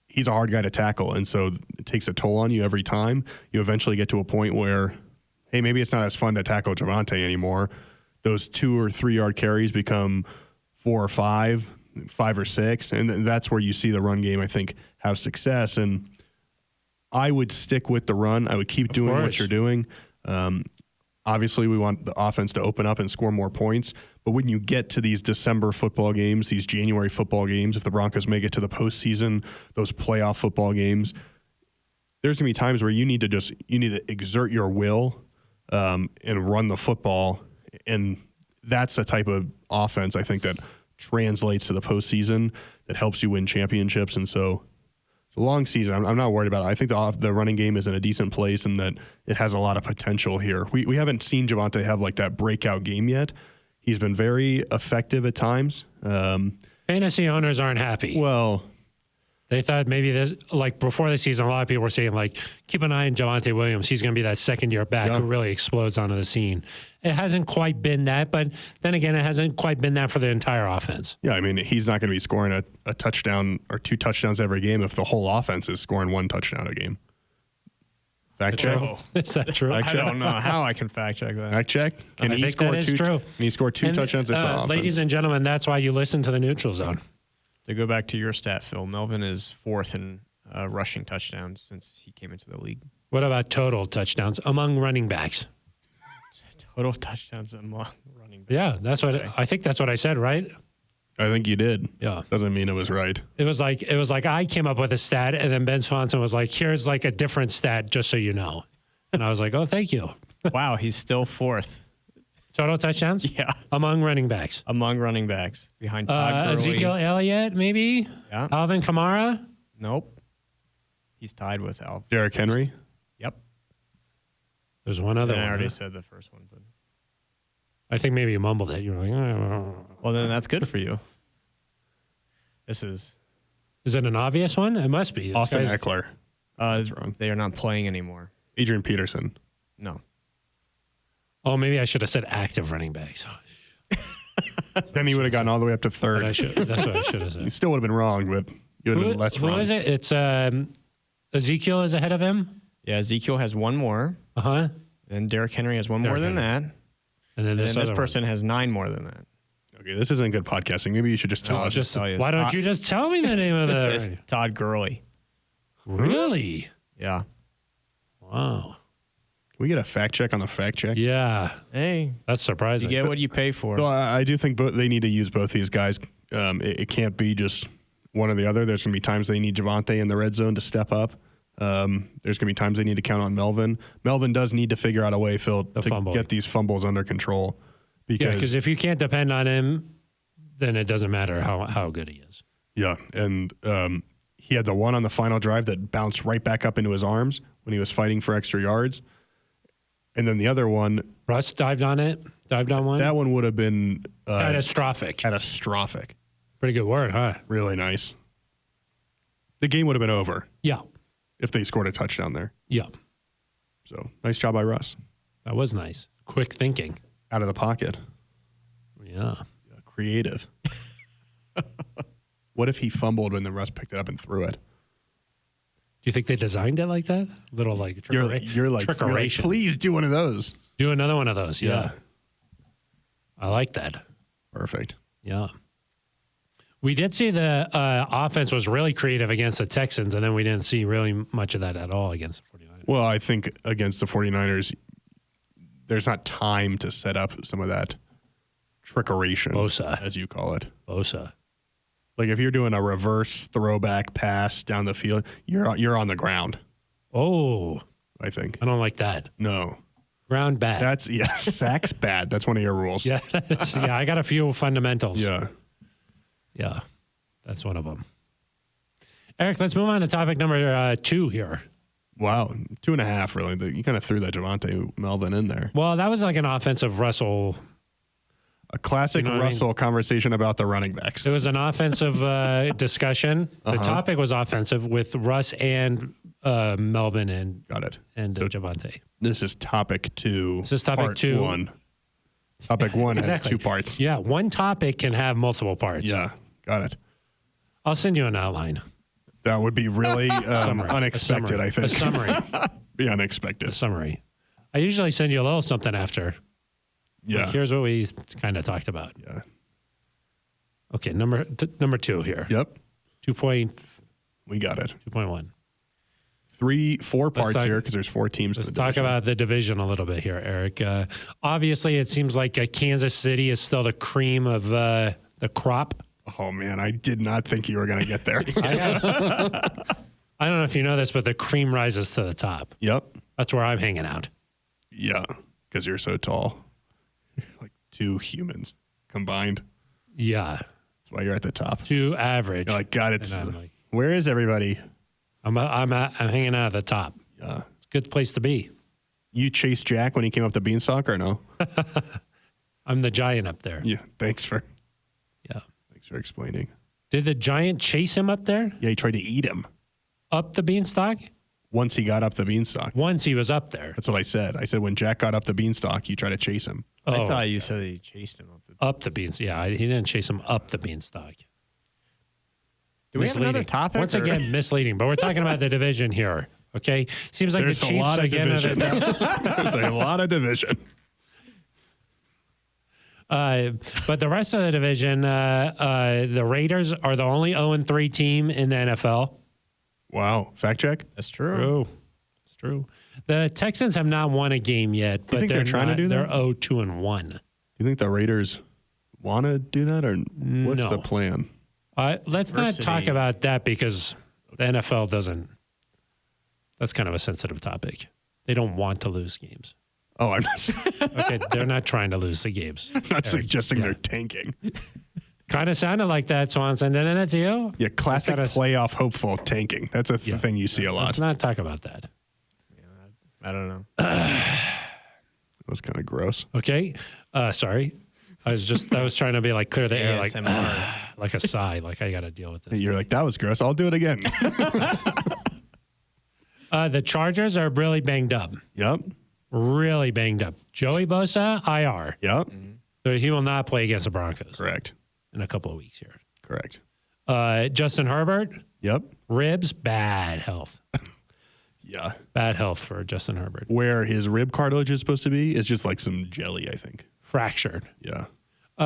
he's a hard guy to tackle. And so it takes a toll on you every time. You eventually get to a point where, hey, maybe it's not as fun to tackle Javonte anymore. Those 2 or 3 yard carries become 4 or 5 or 6. And that's where you see the run game, I think, have success. And I would stick with the run. I would keep doing what you're doing. Obviously, we want the offense to open up and score more points. But when you get to these December football games, these January football games, if the Broncos make it to the postseason, those playoff football games, there's going to be times where you need to exert your will and run the football. And that's the type of offense, I think, that translates to the postseason, that helps you win championships. And so It's a long season. I'm not worried about it. I think the running game is in a decent place and that it has a lot of potential here. We haven't seen Javonte have like that breakout game yet. He's been very effective at times. Fantasy owners aren't happy. Well, they thought maybe this, like before the season, a lot of people were saying, like, keep an eye on Javonte Williams. He's going to be that second-year back who really explodes onto the scene. It hasn't quite been that, but then again, it hasn't quite been that for the entire offense. yeah, I mean, he's not going to be scoring a touchdown or 2 touchdowns every game if the whole offense is scoring 1 touchdown a game. Fact check. Oh. Is that true? I don't know how I can fact check that. Fact check. Can I he think score that is 2? true. Can he score 2 touchdowns if the offense? Ladies and gentlemen, that's why you listen to the Neutral Zone. To go back to your stat, Phil, Melvin is 4th in rushing touchdowns since he came into the league. What about total touchdowns among running backs? Total touchdowns among running backs. Yeah, that's what I think. That's what I said, right? I think you did. Yeah. Doesn't mean it was right. It was like I came up with a stat, and then Ben Swanson was like, "Here's like a different stat, just so you know." And I was like, "Oh, thank you." Wow, he's still 4th. Total touchdowns? Yeah. Among running backs. Among running backs. Behind Todd Gurley. Ezekiel Elliott, maybe? Yeah. Alvin Kamara? Nope. He's tied with Al. Derrick Henry. Yep. There's one other I one. already huh? said the first one. But I think maybe you mumbled it. You were like, "Oh." well, then that's good for you. This is... Is it an obvious one? It must be. This Austin guy's- Eckler. That's wrong. They are not playing anymore. Adrian Peterson. No. Oh, maybe I should have said active running backs. Then he would have gotten all the way up to But 3rd. that's what I should have He said. still would have been wrong, but you would have been less Who wrong. is it? It's Ezekiel is ahead of him. Yeah, Ezekiel has 1 more. Uh-huh. Then Derrick Henry has 1 more Derrick than that. And then And this then this other person has 9 more than that. Okay, this isn't good podcasting. Maybe you should just tell No, us. just tell you. one. Why don't you just tell me the name of It's the... Todd Gurley. Really? Yeah. Wow. Can we get a fact check on the fact check? Yeah. Hey, That's you surprising. get what you pay for. So I do think they need to use both these guys. It can't be just one or the other. There's going to be times they need Javonte in the red zone to step up. There's going to be times they need to count on Melvin. Melvin does need to figure out a way, Phil, to fumble. get these fumbles under control. Yeah, because Because if you can't depend on him, then it doesn't matter how good he is. yeah, and he had the one on the final drive that bounced right back up into his arms when he was fighting for extra yards. And then the other one, Russ dived on one. that one would have been Catastrophic. catastrophic. Pretty good word, huh? Really nice. The game would have been over Yeah. if they scored a touchdown there. Yeah. So nice job by Russ. That was nice. Quick thinking. Out of the pocket. Yeah. Creative. What if he fumbled and then Russ picked it up and threw it? Do you think they designed it like that? Little like You're trickery. like, trickeration. please do one of those. Do another one of those. Yeah. Yeah. I like that. Perfect. Yeah. We did see the offense was really creative against the Texans, and then we didn't see really much of that at all against the 49ers. Well, I think against the 49ers, there's not time to set up some of that trickeration, Bosa. as you call it. Bosa. Like if you're doing a reverse throwback pass down the field, you're on the ground, Oh, I think. I don't like that. No. Ground bad. That's, yeah, sack's bad. That's one of your rules. yeah, yeah, I got a few fundamentals. Yeah. Yeah, that's one of them. Eric, let's move on to topic number 2 here. Wow. 2.5, really. You kind of threw that Javonte Melvin in there. Well, that was like an offensive Russell. A classic You know what I mean? Russell conversation about the running backs. It was an offensive discussion. The topic was offensive with Russ and Melvin and Got it. Javonte. This is topic 2. This is topic part 2. 1. Topic 1 Exactly. had 2 parts. Yeah, one topic can have multiple parts. Yeah. Got it. I'll send you an outline. That would be really Summary. unexpected, A I think. summary. Be unexpected. A summary. I usually send you a little something after. Yeah. Like, here's what we kind of talked about. Yeah. Okay, number 2 here. Yep. 2.1. We got it. 4 parts talk- here because there's 4 teams. Let's in the talk division. about the division a little bit here, Eric. Obviously, it seems like Kansas City is still the cream of the crop. Oh, man. I did not think you were going to get there. I don't know if you know this, but the cream rises to the top. Yep. That's where I'm hanging out. Yeah. Because you're so tall. You're like 2 humans combined. Yeah. That's why you're at the top. 2 average. You're like, God, it's. And I'm like, Where is everybody? I'm hanging out at the top. Yeah. It's a good place to be. You chased Jack when he came up the beanstalk or no? I'm the giant up there. Yeah. Thanks for explaining. Did the giant chase him up there? Yeah, he tried to eat him Up the beanstalk? once he got up the beanstalk. Once he was up there. That's what I said. I said when Jack got up the beanstalk, he tried to chase him. I thought you said he chased him Up the beanstalk. Yeah, he didn't chase him up the beanstalk. Do we have another topic? Once again, misleading. But we're talking about the division here. Okay? Seems like There's the a Chiefs lot of again. division. There's a lot of division. But the rest of the division, the Raiders are the only 0-3 team in the NFL. Wow. Fact check? That's true. True. It's true. The Texans have not won a game yet, but think they're trying to do that? They're 0-2-1. Do you think the Raiders want to do that, or what's the plan? Let's not talk about that because the NFL doesn't. That's kind of a sensitive topic. They don't want to lose games. Oh, I'm not, Okay, they're not trying to lose the games. not suggesting they're tanking. Kind of sounded like that, Swanson, didn't it to you? Yeah, classic playoff hopeful tanking. That's a thing you see a lot. Let's not talk about that. I don't know. That was kind of gross. Okay, sorry. I was trying to be like clear the air, like ASMR. like a sigh, like I got to deal with this. You're like, that was gross. I'll do it again. The Chargers are really banged up. Yep. Really banged up. Joey Bosa, IR. Yep. So he will not play against the Broncos. Correct. In a couple of weeks here. Correct. Justin Herbert, Yep. ribs, bad health. Yeah. Bad health for Justin Herbert. Where his rib cartilage is supposed to be is just like some jelly, I think. Fractured. Yeah.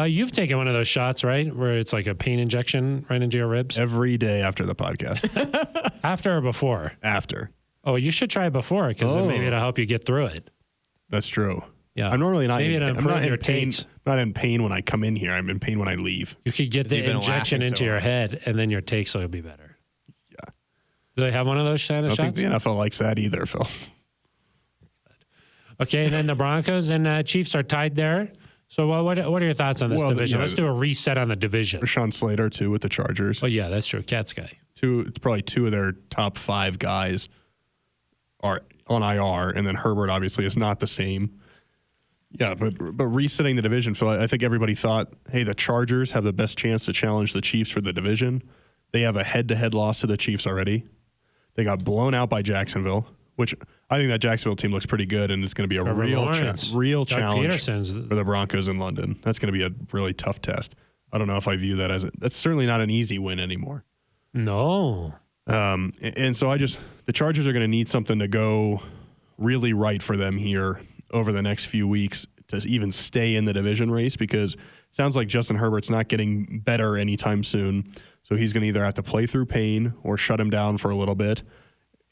You've taken one of those shots, right? Where it's like a pain injection right into your ribs? Every day after the podcast. After or before? After. Oh, you should try it before because maybe it'll help you get through it. That's true. Yeah. I'm normally not Maybe it'll I'm improve not your in pain. takes. Not in pain when I come in here. I'm in pain when I leave. You could get the You've been injection laughing into so your hard. head and then your takes will be better. Yeah. Do they have one of those kind of I don't shots? think the NFL likes that either, Phil. Okay, and then the Broncos and Chiefs are tied there. So what are your thoughts on this division? Let's do a reset on the division. Rashawn Slater, too, with the Chargers. Oh, yeah, that's true. Cat's guy. It's probably two of their top 5 guys are on IR, and then Herbert obviously is not the same. Yeah, but resetting the division, Phil, I think everybody thought, hey, the Chargers have the best chance to challenge the Chiefs for the division. They have a head-to-head loss to the Chiefs already. They got blown out by Jacksonville, which I think that Jacksonville team looks pretty good, and it's going to be a real challenge for the Broncos in London. That's going to be a really tough test. I don't know if I view that as that's certainly not an easy win anymore. No. And so the Chargers are going to need something to go really right for them here over the next few weeks to even stay in the division race, because it sounds like Justin Herbert's not getting better anytime soon. So he's going to either have to play through pain or shut him down for a little bit.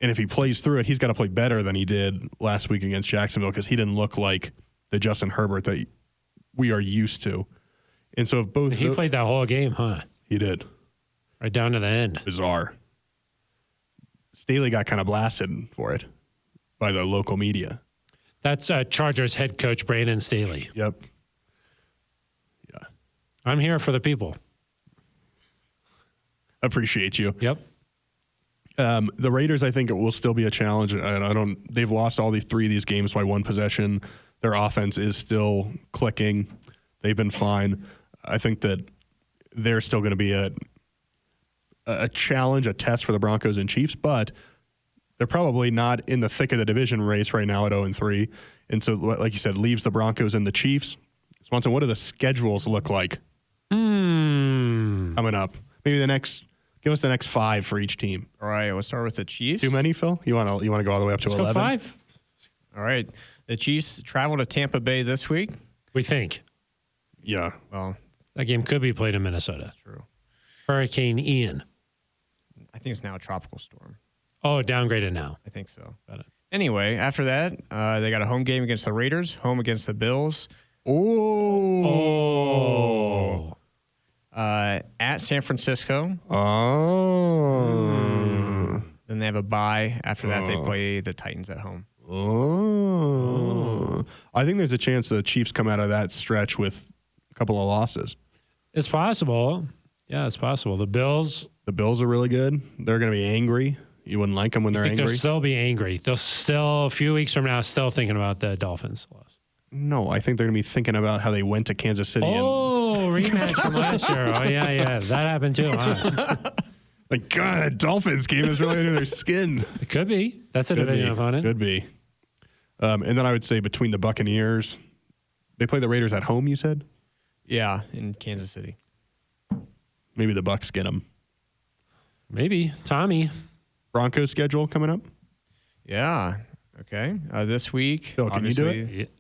And if he plays through it, he's got to play better than he did last week against Jacksonville, because he didn't look like the Justin Herbert that we are used to. And so if both... He played that whole game, huh? He did. Right down to the end. Bizarre. Staley got kind of blasted for it by the local media. That's Chargers head coach Brandon Staley. Yep. Yeah. I'm here for the people. Appreciate you. Yep. The Raiders, I think it will still be a challenge. They've lost all three of these games by one possession. Their offense is still clicking. They've been fine. I think that they're still going to be a challenge, a test for the Broncos and Chiefs, but they're probably not in the thick of the division race right now at 0-3. And so, like you said, leaves the Broncos and the Chiefs. Swanson, what do the schedules look like coming up? Maybe give us the next 5 for each team. All right, we'll start with the Chiefs. Too many, Phil? You want to go all the way up to 11? Let's go 5. All right, the Chiefs travel to Tampa Bay this week. We think. Yeah. Well, That game could be played in Minnesota. that's true. Hurricane Ian. I think it's now a tropical storm. Oh, downgraded now. I think so. Got it. Anyway, after that, they got a home game against the Raiders, home against the Bills, Oh. at San Francisco. Oh. Then they have a bye. After that, they play the Titans at home. Oh. I think there's a chance the Chiefs come out of that stretch with a couple of losses. It's possible. Yeah, it's possible. The Bills. The Bills are really good. They're going to be angry You wouldn't like them when they're I think angry? they'll still be angry. They'll still, a few weeks from now, still thinking about the Dolphins loss. No, I think they're going to be thinking about how they went to Kansas City. Oh, rematch from last year. Oh, yeah. That happened too, huh? Like, God, that Dolphins game is really under their skin. It could be. That's a division opponent. Could be. And then I would say between the Buccaneers, they play the Raiders at home, you said? Yeah, in Kansas City. Maybe the Bucs get them. Maybe. Tommy. Broncos schedule coming up? Yeah. Okay. This week. Phil, can you do obviously- it?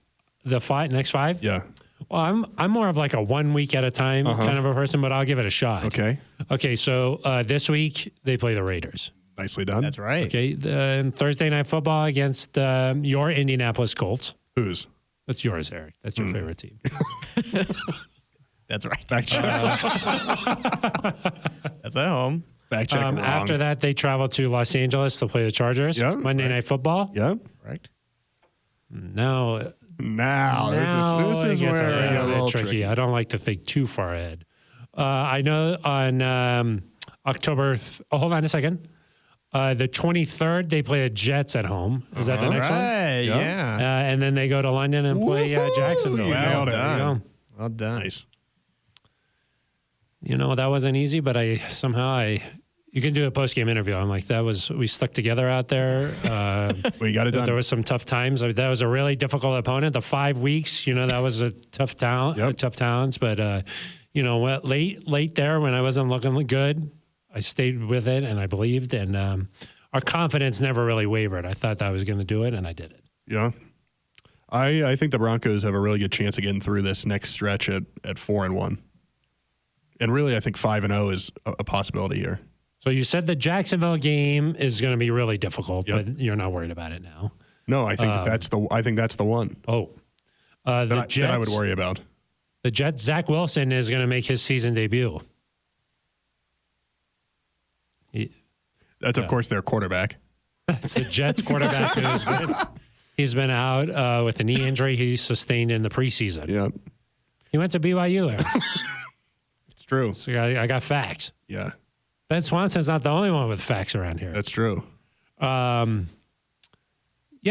The next 5? Yeah. Well, I'm more of like a 1 week at a time kind of a person, but I'll give it a shot. Okay. Okay, so this week they play the Raiders. Nicely done. That's right. Okay, Thursday Night Football against your Indianapolis Colts. Whose? That's yours, Eric. That's your favorite team. That's right. Fact check. That's at home. Fact check wrong. After that, they travel to Los Angeles to play the Chargers. Yeah. Monday Night Football. Yeah. Correct. Now This is it gets where it got a a little bit tricky. tricky. I don't like to think too far ahead. I know on October. Hold on a second. The 23rd, they play the Jets at home. Is that the next one? Right. Yeah. Yeah. And then they go to London and play Woohoo! Jacksonville. You nailed it. There you go. Well done. Nice. You know, that wasn't easy, but you can do a post-game interview. I'm like, we stuck together out there. We got it done. There was some tough times. I mean, that was a really difficult opponent. The 5 weeks, that was a tough tough towns. But, what late there when I wasn't looking good, I stayed with it and I believed. And our confidence never really wavered. I thought that I was going to do it, and I did it. Yeah. I think the Broncos have a really good chance of getting through this next stretch at 4-1. And really, I think 5-0 is a possibility here. So you said the Jacksonville game is going to be really difficult, Yep. but you're not worried about it now. No, I think that's the one Oh, that I would worry about. The Jets, Zach Wilson is going to make his season debut. That's, of course, their quarterback. That's the Jets quarterback he's been out with a knee injury he sustained in the preseason. Yeah, He went to BYU. Eric. it's true. So I got facts. Yeah, Ben Swanson's not the only one with facts around here. that's true. Yeah,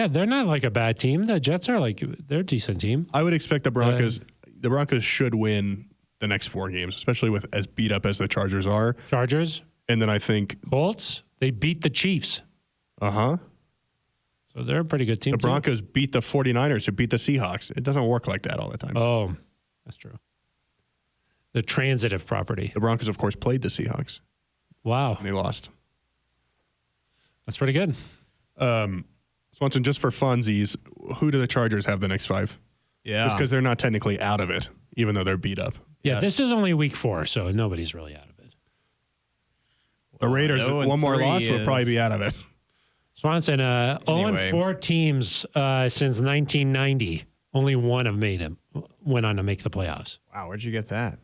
they're not like a bad team. The Jets are they're a decent team. I would expect the Broncos. The Broncos should win the next 4 games, especially with as beat up as the Chargers are. Chargers, And then I think, Colts, they beat the Chiefs. so So they're a pretty good team. the too. Broncos beat the 49ers who beat the Seahawks. It doesn't work like that all the time. Oh, that's true. The transitive property. The Broncos, of course, played the Seahawks Wow, and they lost. that's pretty good. Swanson, just for funsies, who do the Chargers have the next 5? Yeah. Just because they're not technically out of it, even though they're beat up. Yeah, this is only week 4, so nobody's really out of it. The Raiders, 1 more 0-3 loss, would probably be out of it. Swanson, 0-4 Anyway. teams since 1990. Only one went on to make the playoffs. Wow. Where'd you get that?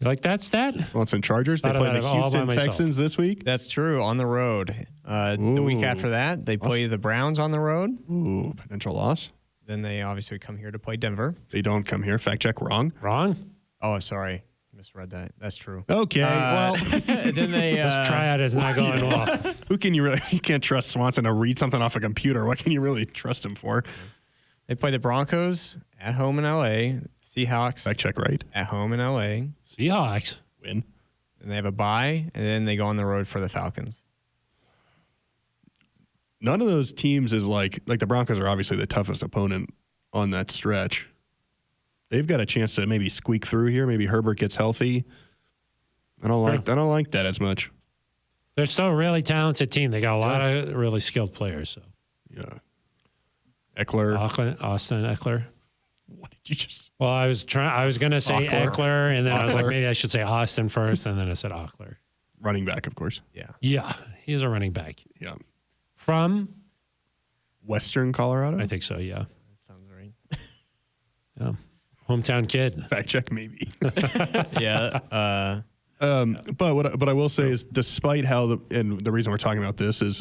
You like that stat? Swanson Chargers, they Thought play about the it all by Houston myself. Texans this week. That's true. On the road. The week Ooh. after that, they play the Browns on the road. Ooh, potential loss. Then they obviously come here to play Denver. They don't come here. Fact check wrong. Wrong? Oh, sorry. Misread that. That's true. Okay, well, Then they This tryout is not going well. who can you really? You can't trust Swanson to read something off a computer. What can you really trust him for? they play the Broncos at home in LA, Seahawks Fact check right. at home in LA, Seahawks. Win. and they have a bye, and then they go on the road for the Falcons. None of those teams is like the Broncos are obviously the toughest opponent on that stretch. They've got a chance to maybe squeak through here. Maybe Herbert gets healthy. I don't like that as much. They're still a really talented team. They got a lot of really skilled players. So Yeah. Eckler. Austin Eckler. What did you just? Well, I was going to say Eckler. Eckler, and then I was like, Eckler. maybe I should say Austin first, and then I said Eckler. Running back, of course. Yeah. Yeah, he's a running back Yeah. from. Western Colorado. I think so. Yeah, That sounds right. yeah. Hometown kid. Fact check maybe. Yeah. But what I will say is, despite how and the reason we're talking about this is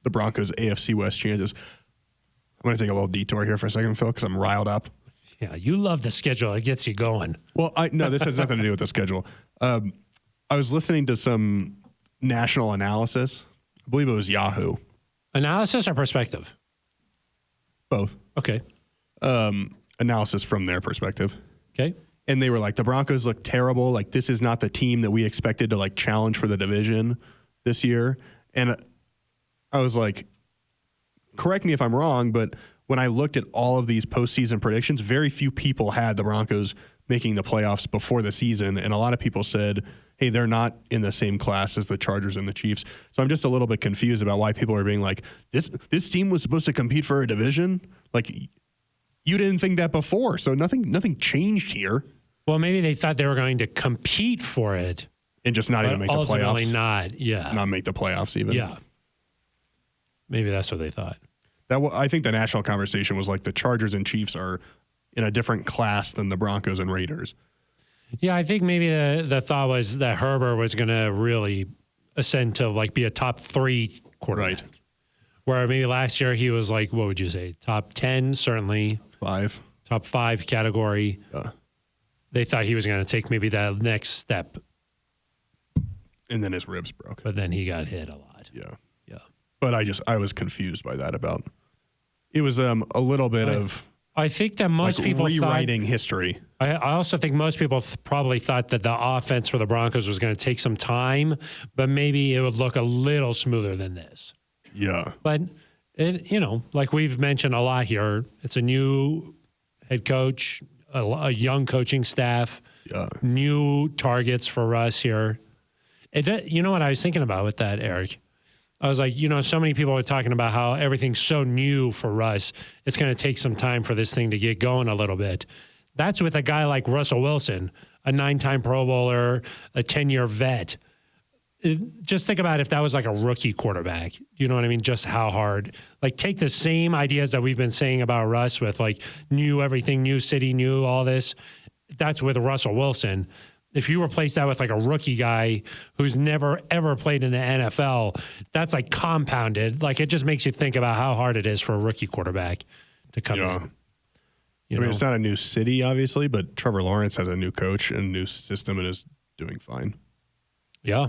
the Broncos AFC West chances. I'm going to take a little detour here for a second, Phil, because I'm riled up. Yeah, you love the schedule. It gets you going. Well, no, this has nothing to do with the schedule. I was listening to some national analysis. I believe it was Yahoo. Analysis or perspective? Both. Okay. Analysis from their perspective. Okay. And they were like, the Broncos look terrible. Like, this is not the team that we expected to like challenge for the division this year. And I was like, correct me if I'm wrong, but when I looked at all of these postseason predictions, very few people had the Broncos making the playoffs before the season. And a lot of people said, hey, they're not in the same class as the Chargers and the Chiefs. So I'm just a little bit confused about why people are being like, this team was supposed to compete for a division. Like, you didn't think that before. So nothing changed here. Well, maybe they thought they were going to compete for it. And just not even make the playoffs. Ultimately not, yeah. Not make the playoffs even. Yeah. Maybe that's what they thought. I think the national conversation was like the Chargers and Chiefs are in a different class than the Broncos and Raiders. Yeah, I think maybe the thought was that Herbert was going to really ascend to like be a top 3 quarterback. Right. Where maybe last year he was like, what would you say, top 10, certainly. 5. Top 5 category. They thought he was going to take maybe that next step. And then his ribs broke. But then he got hit a lot. Yeah. Yeah. But I was confused by that about, it was a little bit of I think that most like people rewriting history. I also think most people probably thought that the offense for the Broncos was going to take some time, but maybe it would look a little smoother than this. Yeah. But, like we've mentioned a lot here, it's a new head coach, a young coaching staff, new targets for us here. You know what I was thinking about with that, Eric? I was like, so many people are talking about how everything's so new for Russ. It's going to take some time for this thing to get going a little bit. That's with a guy like Russell Wilson, a 9-time Pro Bowler, a 10-year vet. Just think about if that was like a rookie quarterback. You know what I mean? Just how hard. Like, take the same ideas that we've been saying about Russ with like new everything, new city, new all this. That's with Russell Wilson. If you replace that with like a rookie guy who's never, ever played in the NFL, that's like compounded. Like, it just makes you think about how hard it is for a rookie quarterback to come in. I mean, it's not a new city, obviously, but Trevor Lawrence has a new coach and a new system and is doing fine. Yeah.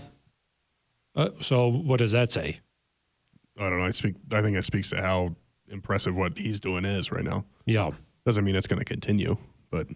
So what does that say? I don't know. I think it speaks to how impressive what he's doing is right now. Yeah. Doesn't mean it's going to continue, but...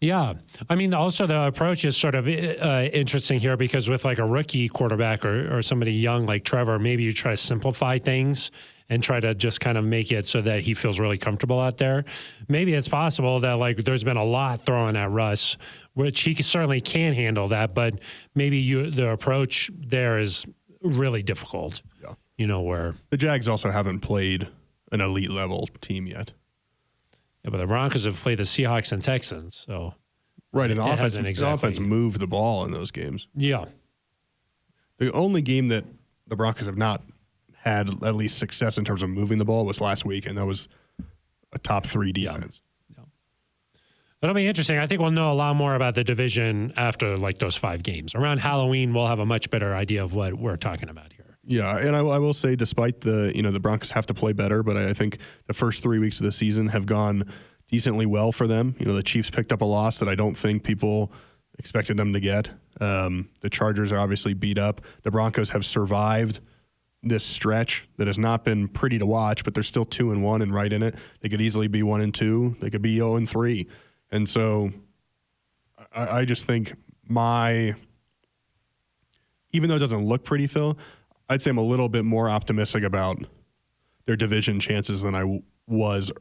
Yeah. I mean, also the approach is sort of interesting here because with like a rookie quarterback or somebody young like Trevor, maybe you try to simplify things and try to just kind of make it so that he feels really comfortable out there. Maybe it's possible that like there's been a lot thrown at Russ, which he certainly can handle that, but maybe the approach there is really difficult. Yeah. Where the Jags also haven't played an elite level team yet. Yeah, but the Broncos have played the Seahawks and Texans, so right, and the the offense moved the ball in those games. Yeah. The only game that the Broncos have not had at least success in terms of moving the ball was last week, and that was a top 3 defense. Yeah. It'll be interesting. I think we'll know a lot more about the division after like those 5 games. Around Halloween, we'll have a much better idea of what we're talking about here. Yeah, and I will say, despite the Broncos have to play better, but I think the first 3 weeks of the season have gone decently well for them. The Chiefs picked up a loss that I don't think people expected them to get. The Chargers are obviously beat up. The Broncos have survived this stretch that has not been pretty to watch, but they're still 2-1 and right in it. They could easily be 1-2. They could be 0-3. And so I just think even though it doesn't look pretty, Phil, I'd say I'm a little bit more optimistic about their division chances than I was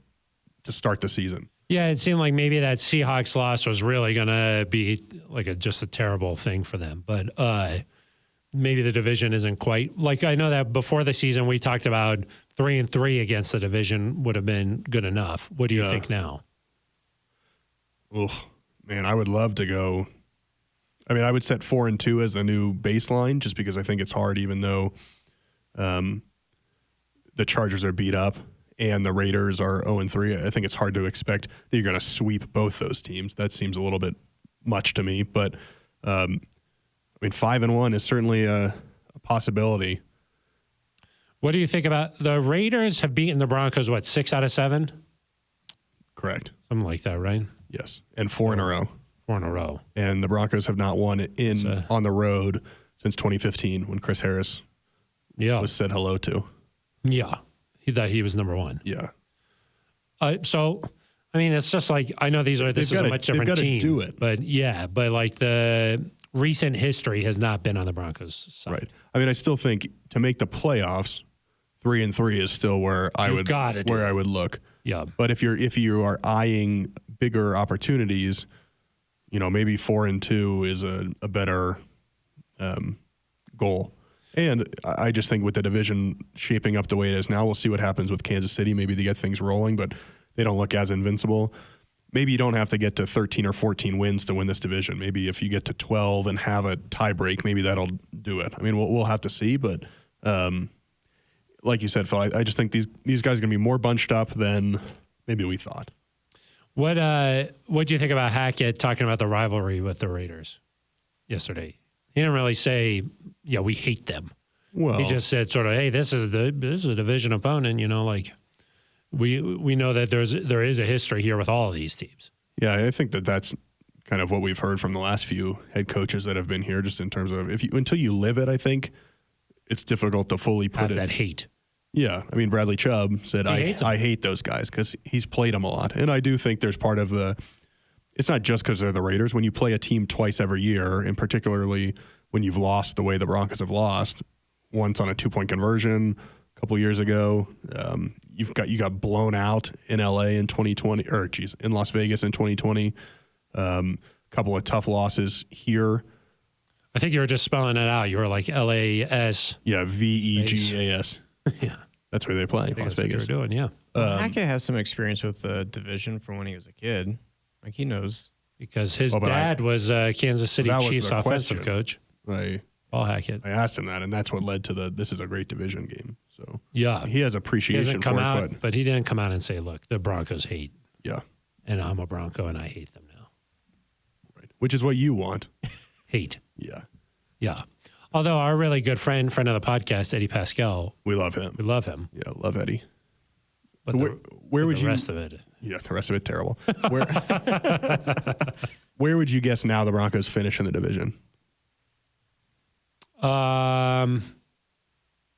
to start the season. Yeah, it seemed like maybe that Seahawks loss was really going to be like just a terrible thing for them. But maybe the division isn't quite like I know that before the season we talked about 3-3 against the division would have been good enough. What do you think now? Oh, man, I would love to go. I mean, I would set 4-2 as a new baseline just because I think it's hard, even though the Chargers are beat up and the Raiders are 0-3. I think it's hard to expect that you're going to sweep both those teams. That seems a little bit much to me. But, 5-1 is certainly a possibility. What do you think about the Raiders have beaten the Broncos, 6 out of 7? Correct. Something like that, right? Yes. And 4 in a row. 4 in a row. And the Broncos have not won on the road since 2015 when Chris Harris was said hello to. Yeah. He thought he was number one. Yeah. So, I mean, it's just like, I know this is a much different team. Do it. But like the recent history has not been on the Broncos side. Right. I mean, I still think to make the playoffs, 3-3 is still where I would look. Yeah. But if you are eyeing bigger opportunities, maybe 4-2 is a better goal. And I just think with the division shaping up the way it is now, we'll see what happens with Kansas City. Maybe they get things rolling, but they don't look as invincible. Maybe you don't have to get to 13 or 14 wins to win this division. Maybe if you get to 12 and have a tie break, maybe that'll do it. I mean, we'll have to see, but like you said, Phil, I just think these guys are going to be more bunched up than maybe we thought. What do you think about Hackett talking about the rivalry with the Raiders yesterday? He didn't really say, we hate them. Well, he just said sort of, hey, this is a division opponent, like we know that there is a history here with all of these teams. Yeah, I think that's kind of what we've heard from the last few head coaches that have been here, just in terms of until you live it, I think it's difficult to fully put it. That hate. Yeah, I mean, Bradley Chubb said, I hate those guys because he's played them a lot. And I do think there's part of it's not just because they're the Raiders. When you play a team twice every year, and particularly when you've lost the way the Broncos have lost, once on a 2-point conversion a couple years ago, you got blown out in LA in 2020, in Las Vegas in 2020. Couple of tough losses here. I think you were just spelling it out. You were like LAS. Yeah, VEGAS. Yeah. That's where they play, Las Vegas. That's what they're doing, yeah. Hackett has some experience with the division from when he was a kid. Like, he knows. Because his dad was Kansas City Chiefs offensive coach. Paul Hackett. I asked him that, and that's what led to this is a great division game. So yeah, he has appreciation for it. But he didn't come out and say, look, the Broncos hate. Yeah. And I'm a Bronco, and I hate them now. Right. Which is what you want. Hate. Yeah. Yeah. Although our really good friend of the podcast, Eddie Pascal. We love him. Yeah, love Eddie. But where would the rest of it? Yeah, the rest of it terrible. Where would you guess now the Broncos finish in the division?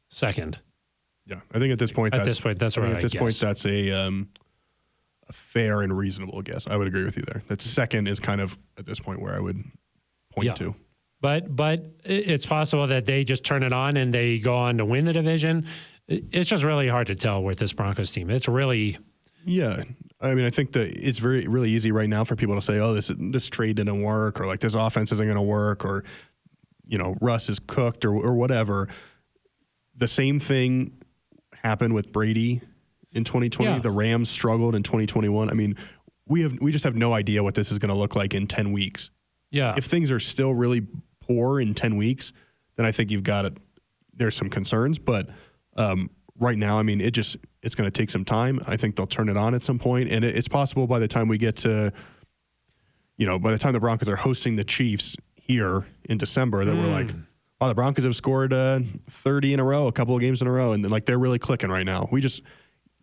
Second. Yeah, I think at this point, that's a fair and reasonable guess. I would agree with you there. That second is kind of at this point where I would point to. But it's possible that they just turn it on and they go on to win the division. It's just really hard to tell with this Broncos team. It's really... Yeah. I mean, I think that it's really easy right now for people to say, oh, this trade didn't work, or like this offense isn't going to work, or, Russ is cooked, or whatever. The same thing happened with Brady in 2020. Yeah. The Rams struggled in 2021. I mean, we just have no idea what this is going to look like in 10 weeks. Yeah. If things are still really poor in 10 weeks, then I think you've got it. There's some concerns, but right now, I mean, it's going to take some time. I think they'll turn it on at some point, and it's possible by the time we get to, by the time the Broncos are hosting the Chiefs here in December, that we're like, oh, the Broncos have scored 30 in a row, a couple of games in a row, and then, they're really clicking right now.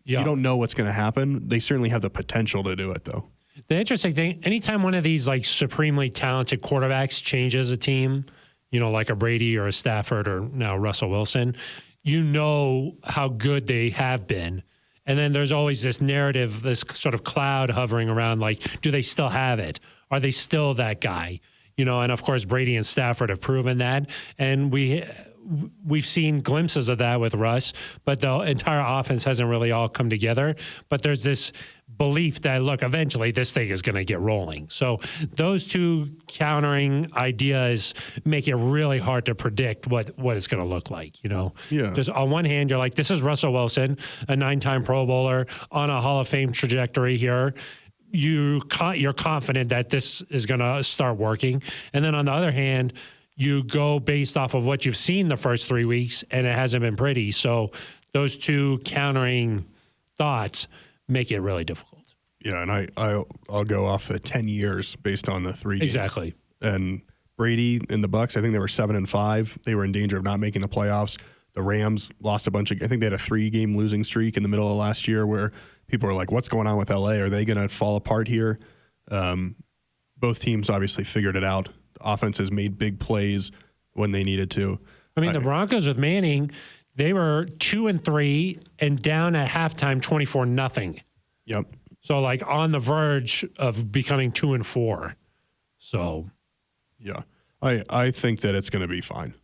You don't know what's going to happen. They certainly have the potential to do it, though. The interesting thing, anytime one of these supremely talented quarterbacks changes a team, like a Brady or a Stafford or now Russell Wilson, how good they have been. And then there's always this narrative, this sort of cloud hovering around, do they still have it? Are they still that guy? And of course, Brady and Stafford have proven that. And we've seen glimpses of that with Russ, but the entire offense hasn't really all come together. But there's this belief that, look, eventually this thing is going to get rolling. So those two countering ideas make it really hard to predict what it's going to look like, Yeah. Just on one hand, you're like, this is Russell Wilson, a 9-time Pro Bowler on a Hall of Fame trajectory here. You're confident that this is going to start working. And then on the other hand, you go based off of what you've seen the first 3 weeks, and it hasn't been pretty. So those two countering thoughts make it really difficult. Yeah, and I'll go off the 10 years based on the 3 games. Exactly. And Brady and the Bucs, I think they were 7-5. They were in danger of not making the playoffs. The Rams lost I think they had a 3-game losing streak in the middle of last year where people were like, what's going on with LA? Are they going to fall apart here? Both teams obviously figured it out. The offense has made big plays when they needed to. I mean, the Broncos with Manning, they were 2-3 and down at halftime 24-0. Yep. So like on the verge of becoming 2-4. So, yeah, I think that it's going to be fine.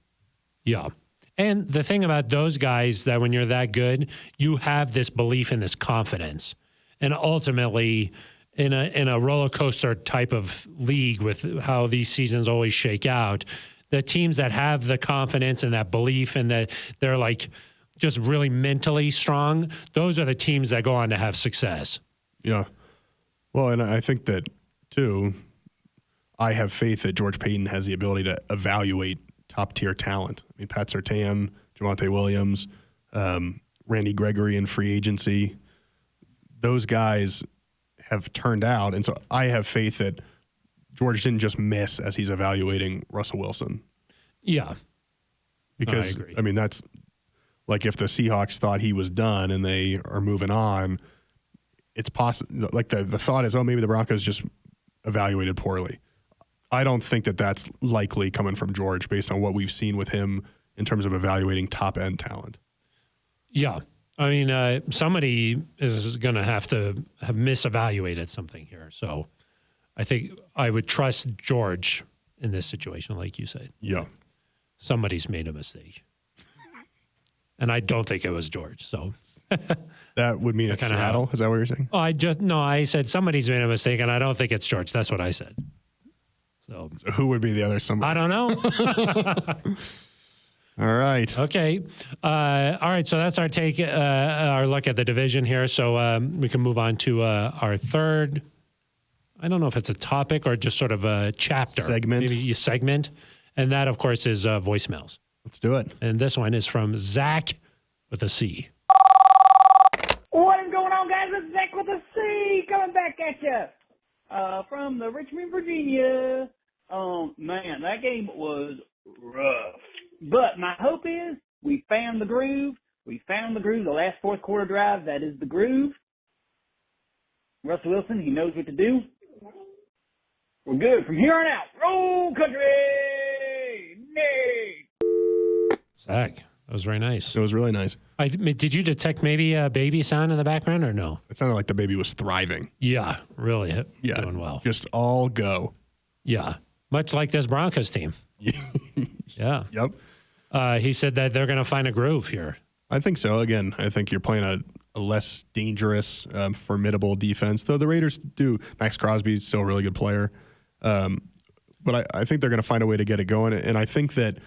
Yeah. And the thing about those guys that when you're that good, you have this belief and this confidence. And ultimately, in a roller coaster type of league with how these seasons always shake out, the teams that have the confidence and that belief and that they're like just really mentally strong, those are the teams that go on to have success. Yeah. Well, and I think that, too, I have faith that George Payton has the ability to evaluate top-tier talent. I mean, Pat Surtain, Javonte Williams, Randy Gregory in free agency, those guys have turned out. And so I have faith that George didn't just miss as he's evaluating Russell Wilson. Yeah. Because, I agree. I mean, that's like if the Seahawks thought he was done and they are moving on, it's possible. Like the thought is, oh, maybe the Broncos just evaluated poorly. I don't think that that's likely coming from George based on what we've seen with him in terms of evaluating top-end talent. Yeah. I mean, somebody is going to have misevaluated something here. So I think I would trust George in this situation, like you said. Yeah. Somebody's made a mistake. And I don't think it was George. So that would mean it's Seattle. Is that what you're saying? Oh, I said somebody's made a mistake, and I don't think it's George. That's what I said. So who would be the other somebody? I don't know. All right. Okay. All right. So that's our take, our look at the division here. So we can move on to our third. I don't know if it's a topic or just sort of a chapter. Segment. Maybe a segment. And that, of course, is voicemails. Let's do it. And this one is from Zach with a C. What is going on, guys? It's Zach with a C coming back at you from the Richmond, Virginia. Man, that game was rough. But my hope is we found the groove. We found the groove. The last fourth quarter drive, that is the groove. Russell Wilson, he knows what to do. We're good from here on out. Roll country! Nay! Zach, that was very nice. It was really nice. Did you detect maybe a baby sound in the background or no? It sounded like the baby was thriving. Yeah, really doing well. Just all go. Yeah, much like this Broncos team. Yeah. Yep. He said that they're going to find a groove here. I think so. Again, I think you're playing a less dangerous, formidable defense, though the Raiders do. Max Crosby's still a really good player. But I think they're going to find a way to get it going. And I think that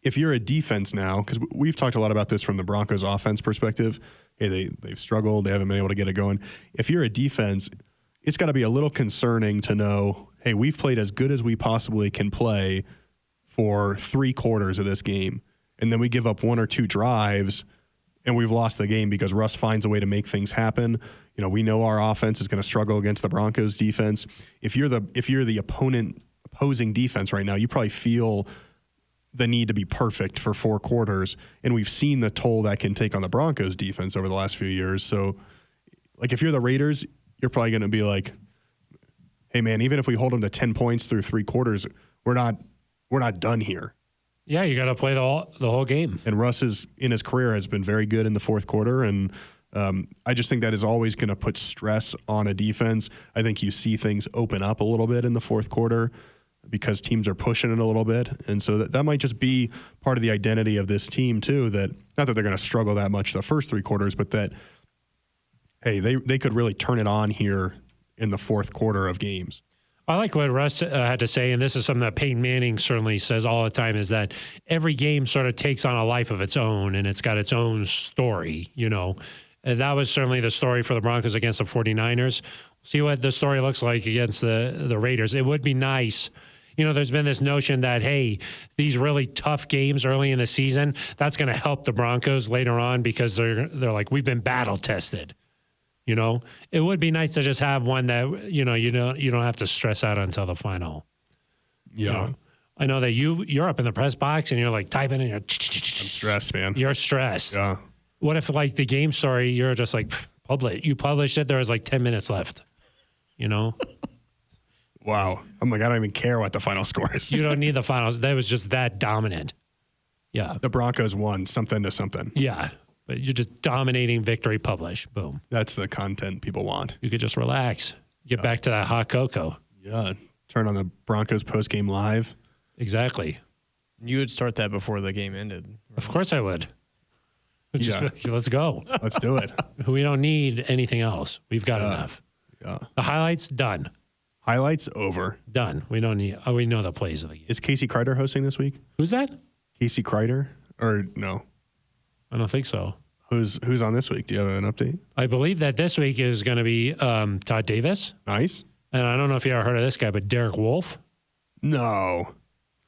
if you're a defense now, because we've talked a lot about this from the Broncos offense perspective, hey, they've struggled. They haven't been able to get it going. If you're a defense, it's got to be a little concerning to know, hey, we've played as good as we possibly can play for 3 quarters of this game. And then we give up 1 or 2 drives and we've lost the game because Russ finds a way to make things happen. You know, we know our offense is going to struggle against the Broncos defense. If you're the opposing defense right now, you probably feel the need to be perfect for 4 quarters. And we've seen the toll that can take on the Broncos defense over the last few years. So like if you're the Raiders, you're probably going to be like, hey man, even if we hold them to 10 points through 3 quarters, we're not done here. Yeah, you got to play the whole game. And Russ in his career has been very good in the fourth quarter. And I just think that is always going to put stress on a defense. I think you see things open up a little bit in the fourth quarter because teams are pushing it a little bit. And so that might just be part of the identity of this team too, that not that they're going to struggle that much the first 3 quarters, but that, hey, they could really turn it on here in the fourth quarter of games. I like what Russ had to say, and this is something that Peyton Manning certainly says all the time, is that every game sort of takes on a life of its own, and it's got its own story, you know. And that was certainly the story for the Broncos against the 49ers. See what the story looks like against the Raiders. It would be nice. You know, there's been this notion that, hey, these really tough games early in the season, that's going to help the Broncos later on because they're like, we've been battle tested. You know, it would be nice to just have one that, you know, you don't have to stress out until the final. Yeah. You know? I know that you're up in the press box and you're like typing and you're I'm stressed, man. You're stressed. Yeah. What if like the game story, you're just like, you published it, there was like 10 minutes left, you know? Wow. I'm like, I don't even care what the final score is. You don't need the finals. That was just that dominant. Yeah. The Broncos won something to something. Yeah. But you're just dominating victory publish. Boom. That's the content people want. You could just relax. Get back to that hot cocoa. Yeah. Turn on the Broncos postgame live. Exactly. You would start that before the game ended. Of course I would. Yeah. Let's go. Let's do it. We don't need anything else. We've got enough. Yeah. The highlights, done. Highlights over. Done. We don't need, we know the plays of the game. Is Casey Kreider hosting this week? Who's that? Casey Kreider? Or no? I don't think so. Who's on this week? Do you have an update? I believe that this week is going to be Todd Davis. Nice. And I don't know if you ever heard of this guy, but Derek Wolf. No.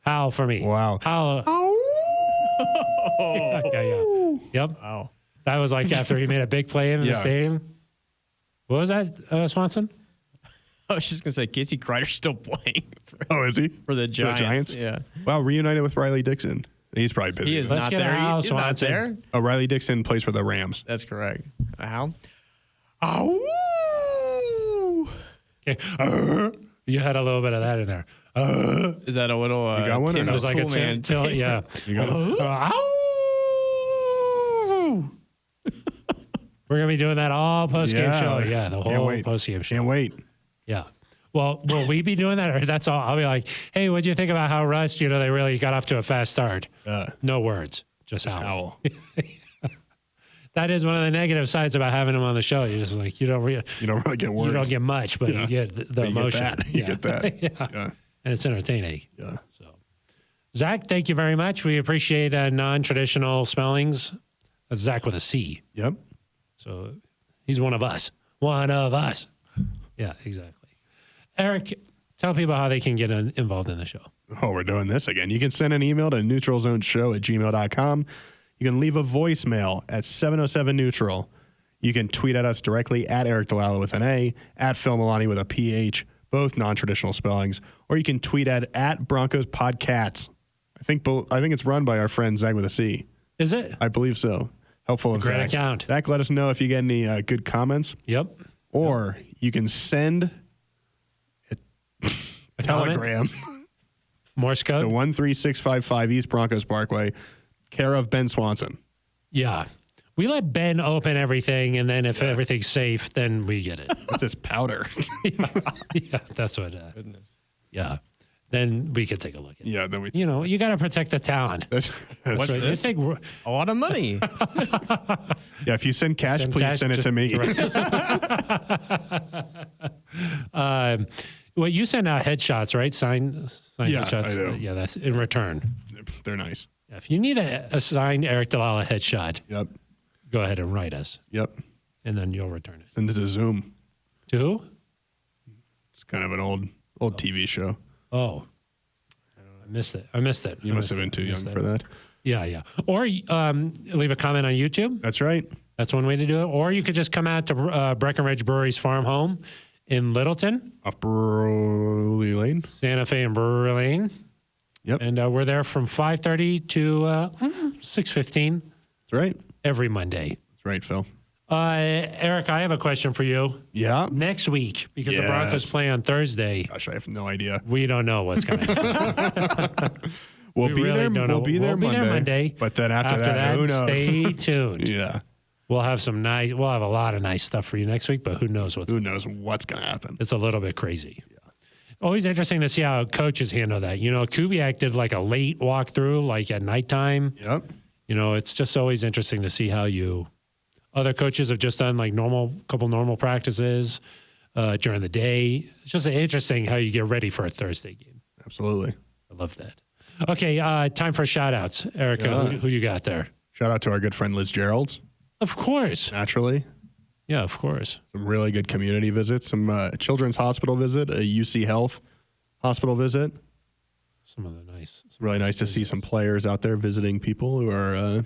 Hal for me. Wow. Hal. Yeah. Yep. Wow. That was like after he made a big play in the stadium. What was that, Swanson? I was just going to say, Casey Kreider's still playing Oh, is he? for the Giants. Yeah. Wow, reunited with Riley Dixon. He's probably busy. He is Let's not get there. Al He's not Swanson. there. Oh, Riley Dixon plays for the Rams. That's correct. How? Oh. Okay. You had a little bit of that in there. Is that a little? You got one or Tim no? It was like a Toolman? yeah. You got it? We're gonna be doing that all post game Yeah. show. Yeah, the Can't whole wait. post game show. Can't wait. Yeah. Well, will we be doing that, or that's all? I'll be like, hey, what'd you think about how Russ? You know, they really got off to a fast start. No words, just howl. Owl. That is one of the negative sides about having him on the show. You're just like you don't You don't really get words. you don't get much, but you get the But you emotion. Get that. You get that. Yeah. And it's entertaining. Yeah. So, Zach, thank you very much. We appreciate non-traditional spellings. That's Zach with a C. Yep. So he's one of us. One of us. Yeah, exactly. Eric, tell people how they can get involved in the show. Oh, we're doing this again. You can send an email to neutralzoneshow@gmail.com. You can leave a voicemail at 707-NEUTRAL. You can tweet at us directly at Eric Delala with an A, at Phil Milani with a PH, both non-traditional spellings. Or you can tweet at Broncos Podcasts. I think it's run by our friend Zach with a C. Is it? I believe so. Helpful of Great Zach. account. Zach, let us know if you get any good comments. Yep. Or you can send A telegram comment? Morse to code? 13655 East Broncos Parkway, care of Ben Swanson. Yeah. We let Ben open everything, and then if everything's safe, then we get it. What's this powder? Yeah, that's what. Goodness. Yeah. Then we could take a look at it. Yeah, then we. You know, you got to protect the talent. That's What's right. You this? think A lot of money. Yeah, if you send cash, Send please cash, send it just to me. well, you send out headshots, right? Sign Yeah, headshots. I do. Yeah, that's in return. They're nice. Yeah, if you need a signed Eric Delala headshot, Yep. go ahead and write us, Yep. and then you'll return it. Send it to Zoom. To who? It's kind of an old TV show. Oh, I missed it. I missed it. You must have been too young for that. Yeah. Or leave a comment on YouTube. That's right. That's one way to do it. Or you could just come out to Breckenridge Brewery's farm home in Littleton, Off Burley Lane. Santa Fe and Brewery Lane. Yep. And we're there from 5:30 to 6:15 That's right. every Monday. That's right, Phil. Eric, I have a question for you. Yeah. Next week, because the Yes. Broncos play on Thursday, Gosh, I have no idea. we don't know what's going to happen. We'll We be really there. don't We'll know. be there Monday. But then after that, who knows? Stay tuned. Yeah. We'll have a lot of nice stuff for you next week, but who knows what's Who knows what's going to happen? It's a little bit crazy. Always interesting to see how coaches handle that. You know, Kubiak did like a late walkthrough, like at nighttime. Yep. You know, it's just always interesting to see how other coaches have just done like couple normal practices during the day. It's just interesting how you get ready for a Thursday game. Absolutely. I love that. Okay, time for shout outs. Erica, Yeah. who you got there? Shout out to our good friend Liz Geralds, Of course. naturally. Yeah, of course. Some really good community visits, some children's hospital visit, a UC Health hospital visit. Some of the nice. Really nice to see some players out there visiting people who are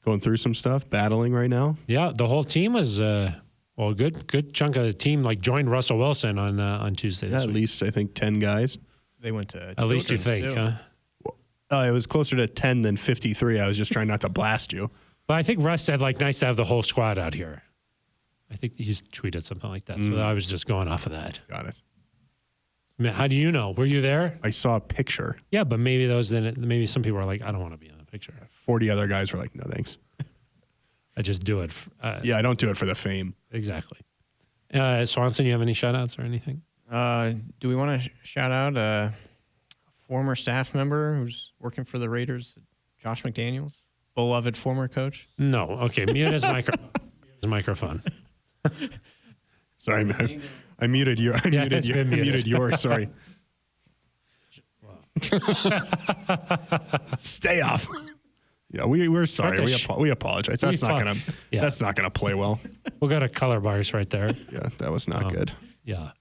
going through some stuff, battling right now. Yeah, the whole team was a good chunk of the team like joined Russell Wilson on Tuesday. Yeah, This at week. least I think 10 guys. They went to. At least you Children's, think, too. huh? It was closer to 10 than 53. I was just trying not to blast you. But I think Russ said like nice to have the whole squad out here. I think he's tweeted something like that. So I was just going off of that. Got it. I mean, how do you know? Were you there? I saw a picture. Yeah, but maybe maybe some people are like, I don't want to be in the picture. 40 other guys were like, no thanks. I just do it. Yeah, I don't do it for the fame. Exactly. Swanson, you have any shout outs or anything? Do we want to shout out a former staff member who's working for the Raiders, Josh McDaniels, beloved former coach? No. Okay. Mute his microphone. Sorry, I muted you. I muted yours. Sorry. Stay off. Yeah, we're sorry. We apologize. That's not gonna play well. We'll go to color bars right there. Yeah, that was not good. Yeah.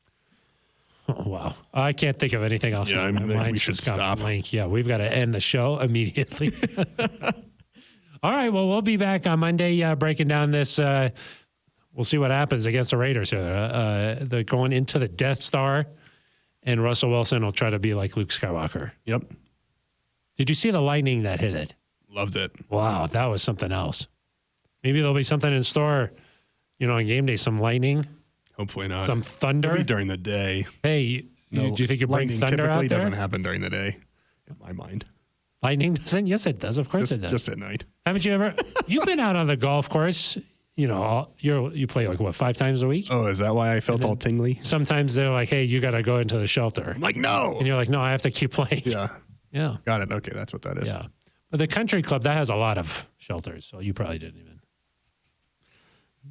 Oh, wow. I can't think of anything else. Yeah, we should stop. Blank. Yeah, we've got to end the show immediately. All right. Well, we'll be back on Monday breaking down this. We'll see what happens against the Raiders here. They're going into the Death Star, and Russell Wilson will try to be like Luke Skywalker. Yep. Did you see the lightning that hit it? Loved it. Wow, that was something else. Maybe there'll be something in store, on game day, some lightning. Hopefully not. Some thunder. It'll be during the day. Hey, do you think you bring lightning thunder out typically there? doesn't happen during the day, in my mind. Lightning doesn't? Yes, it does. Of course it does. Just at night. Haven't you ever? You've been out on the golf course. You play like 5 times a week? Oh, is that why I felt all tingly? Sometimes they're like, hey, you got to go into the shelter. I'm like, no. And you're like, no, I have to keep playing. Yeah. Yeah. Got it. Okay, that's what that is. Yeah. But the country club, that has a lot of shelters. So you probably didn't even.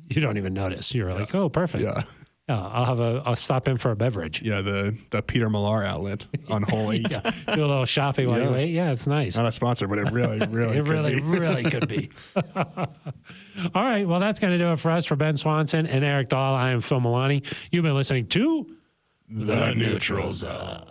You don't even notice. You're like, oh, perfect. Yeah. Yeah, I'll stop in for a beverage. Yeah, the Peter Millar outlet on hole 8. Yeah, do a little shopping while you wait. Yeah, it's nice. Not a sponsor, but it really really could be. All right, well, that's going to do it for us. For Ben Swanson and Eric Dahl, I am Phil Milani. You've been listening to The Neutral Zone.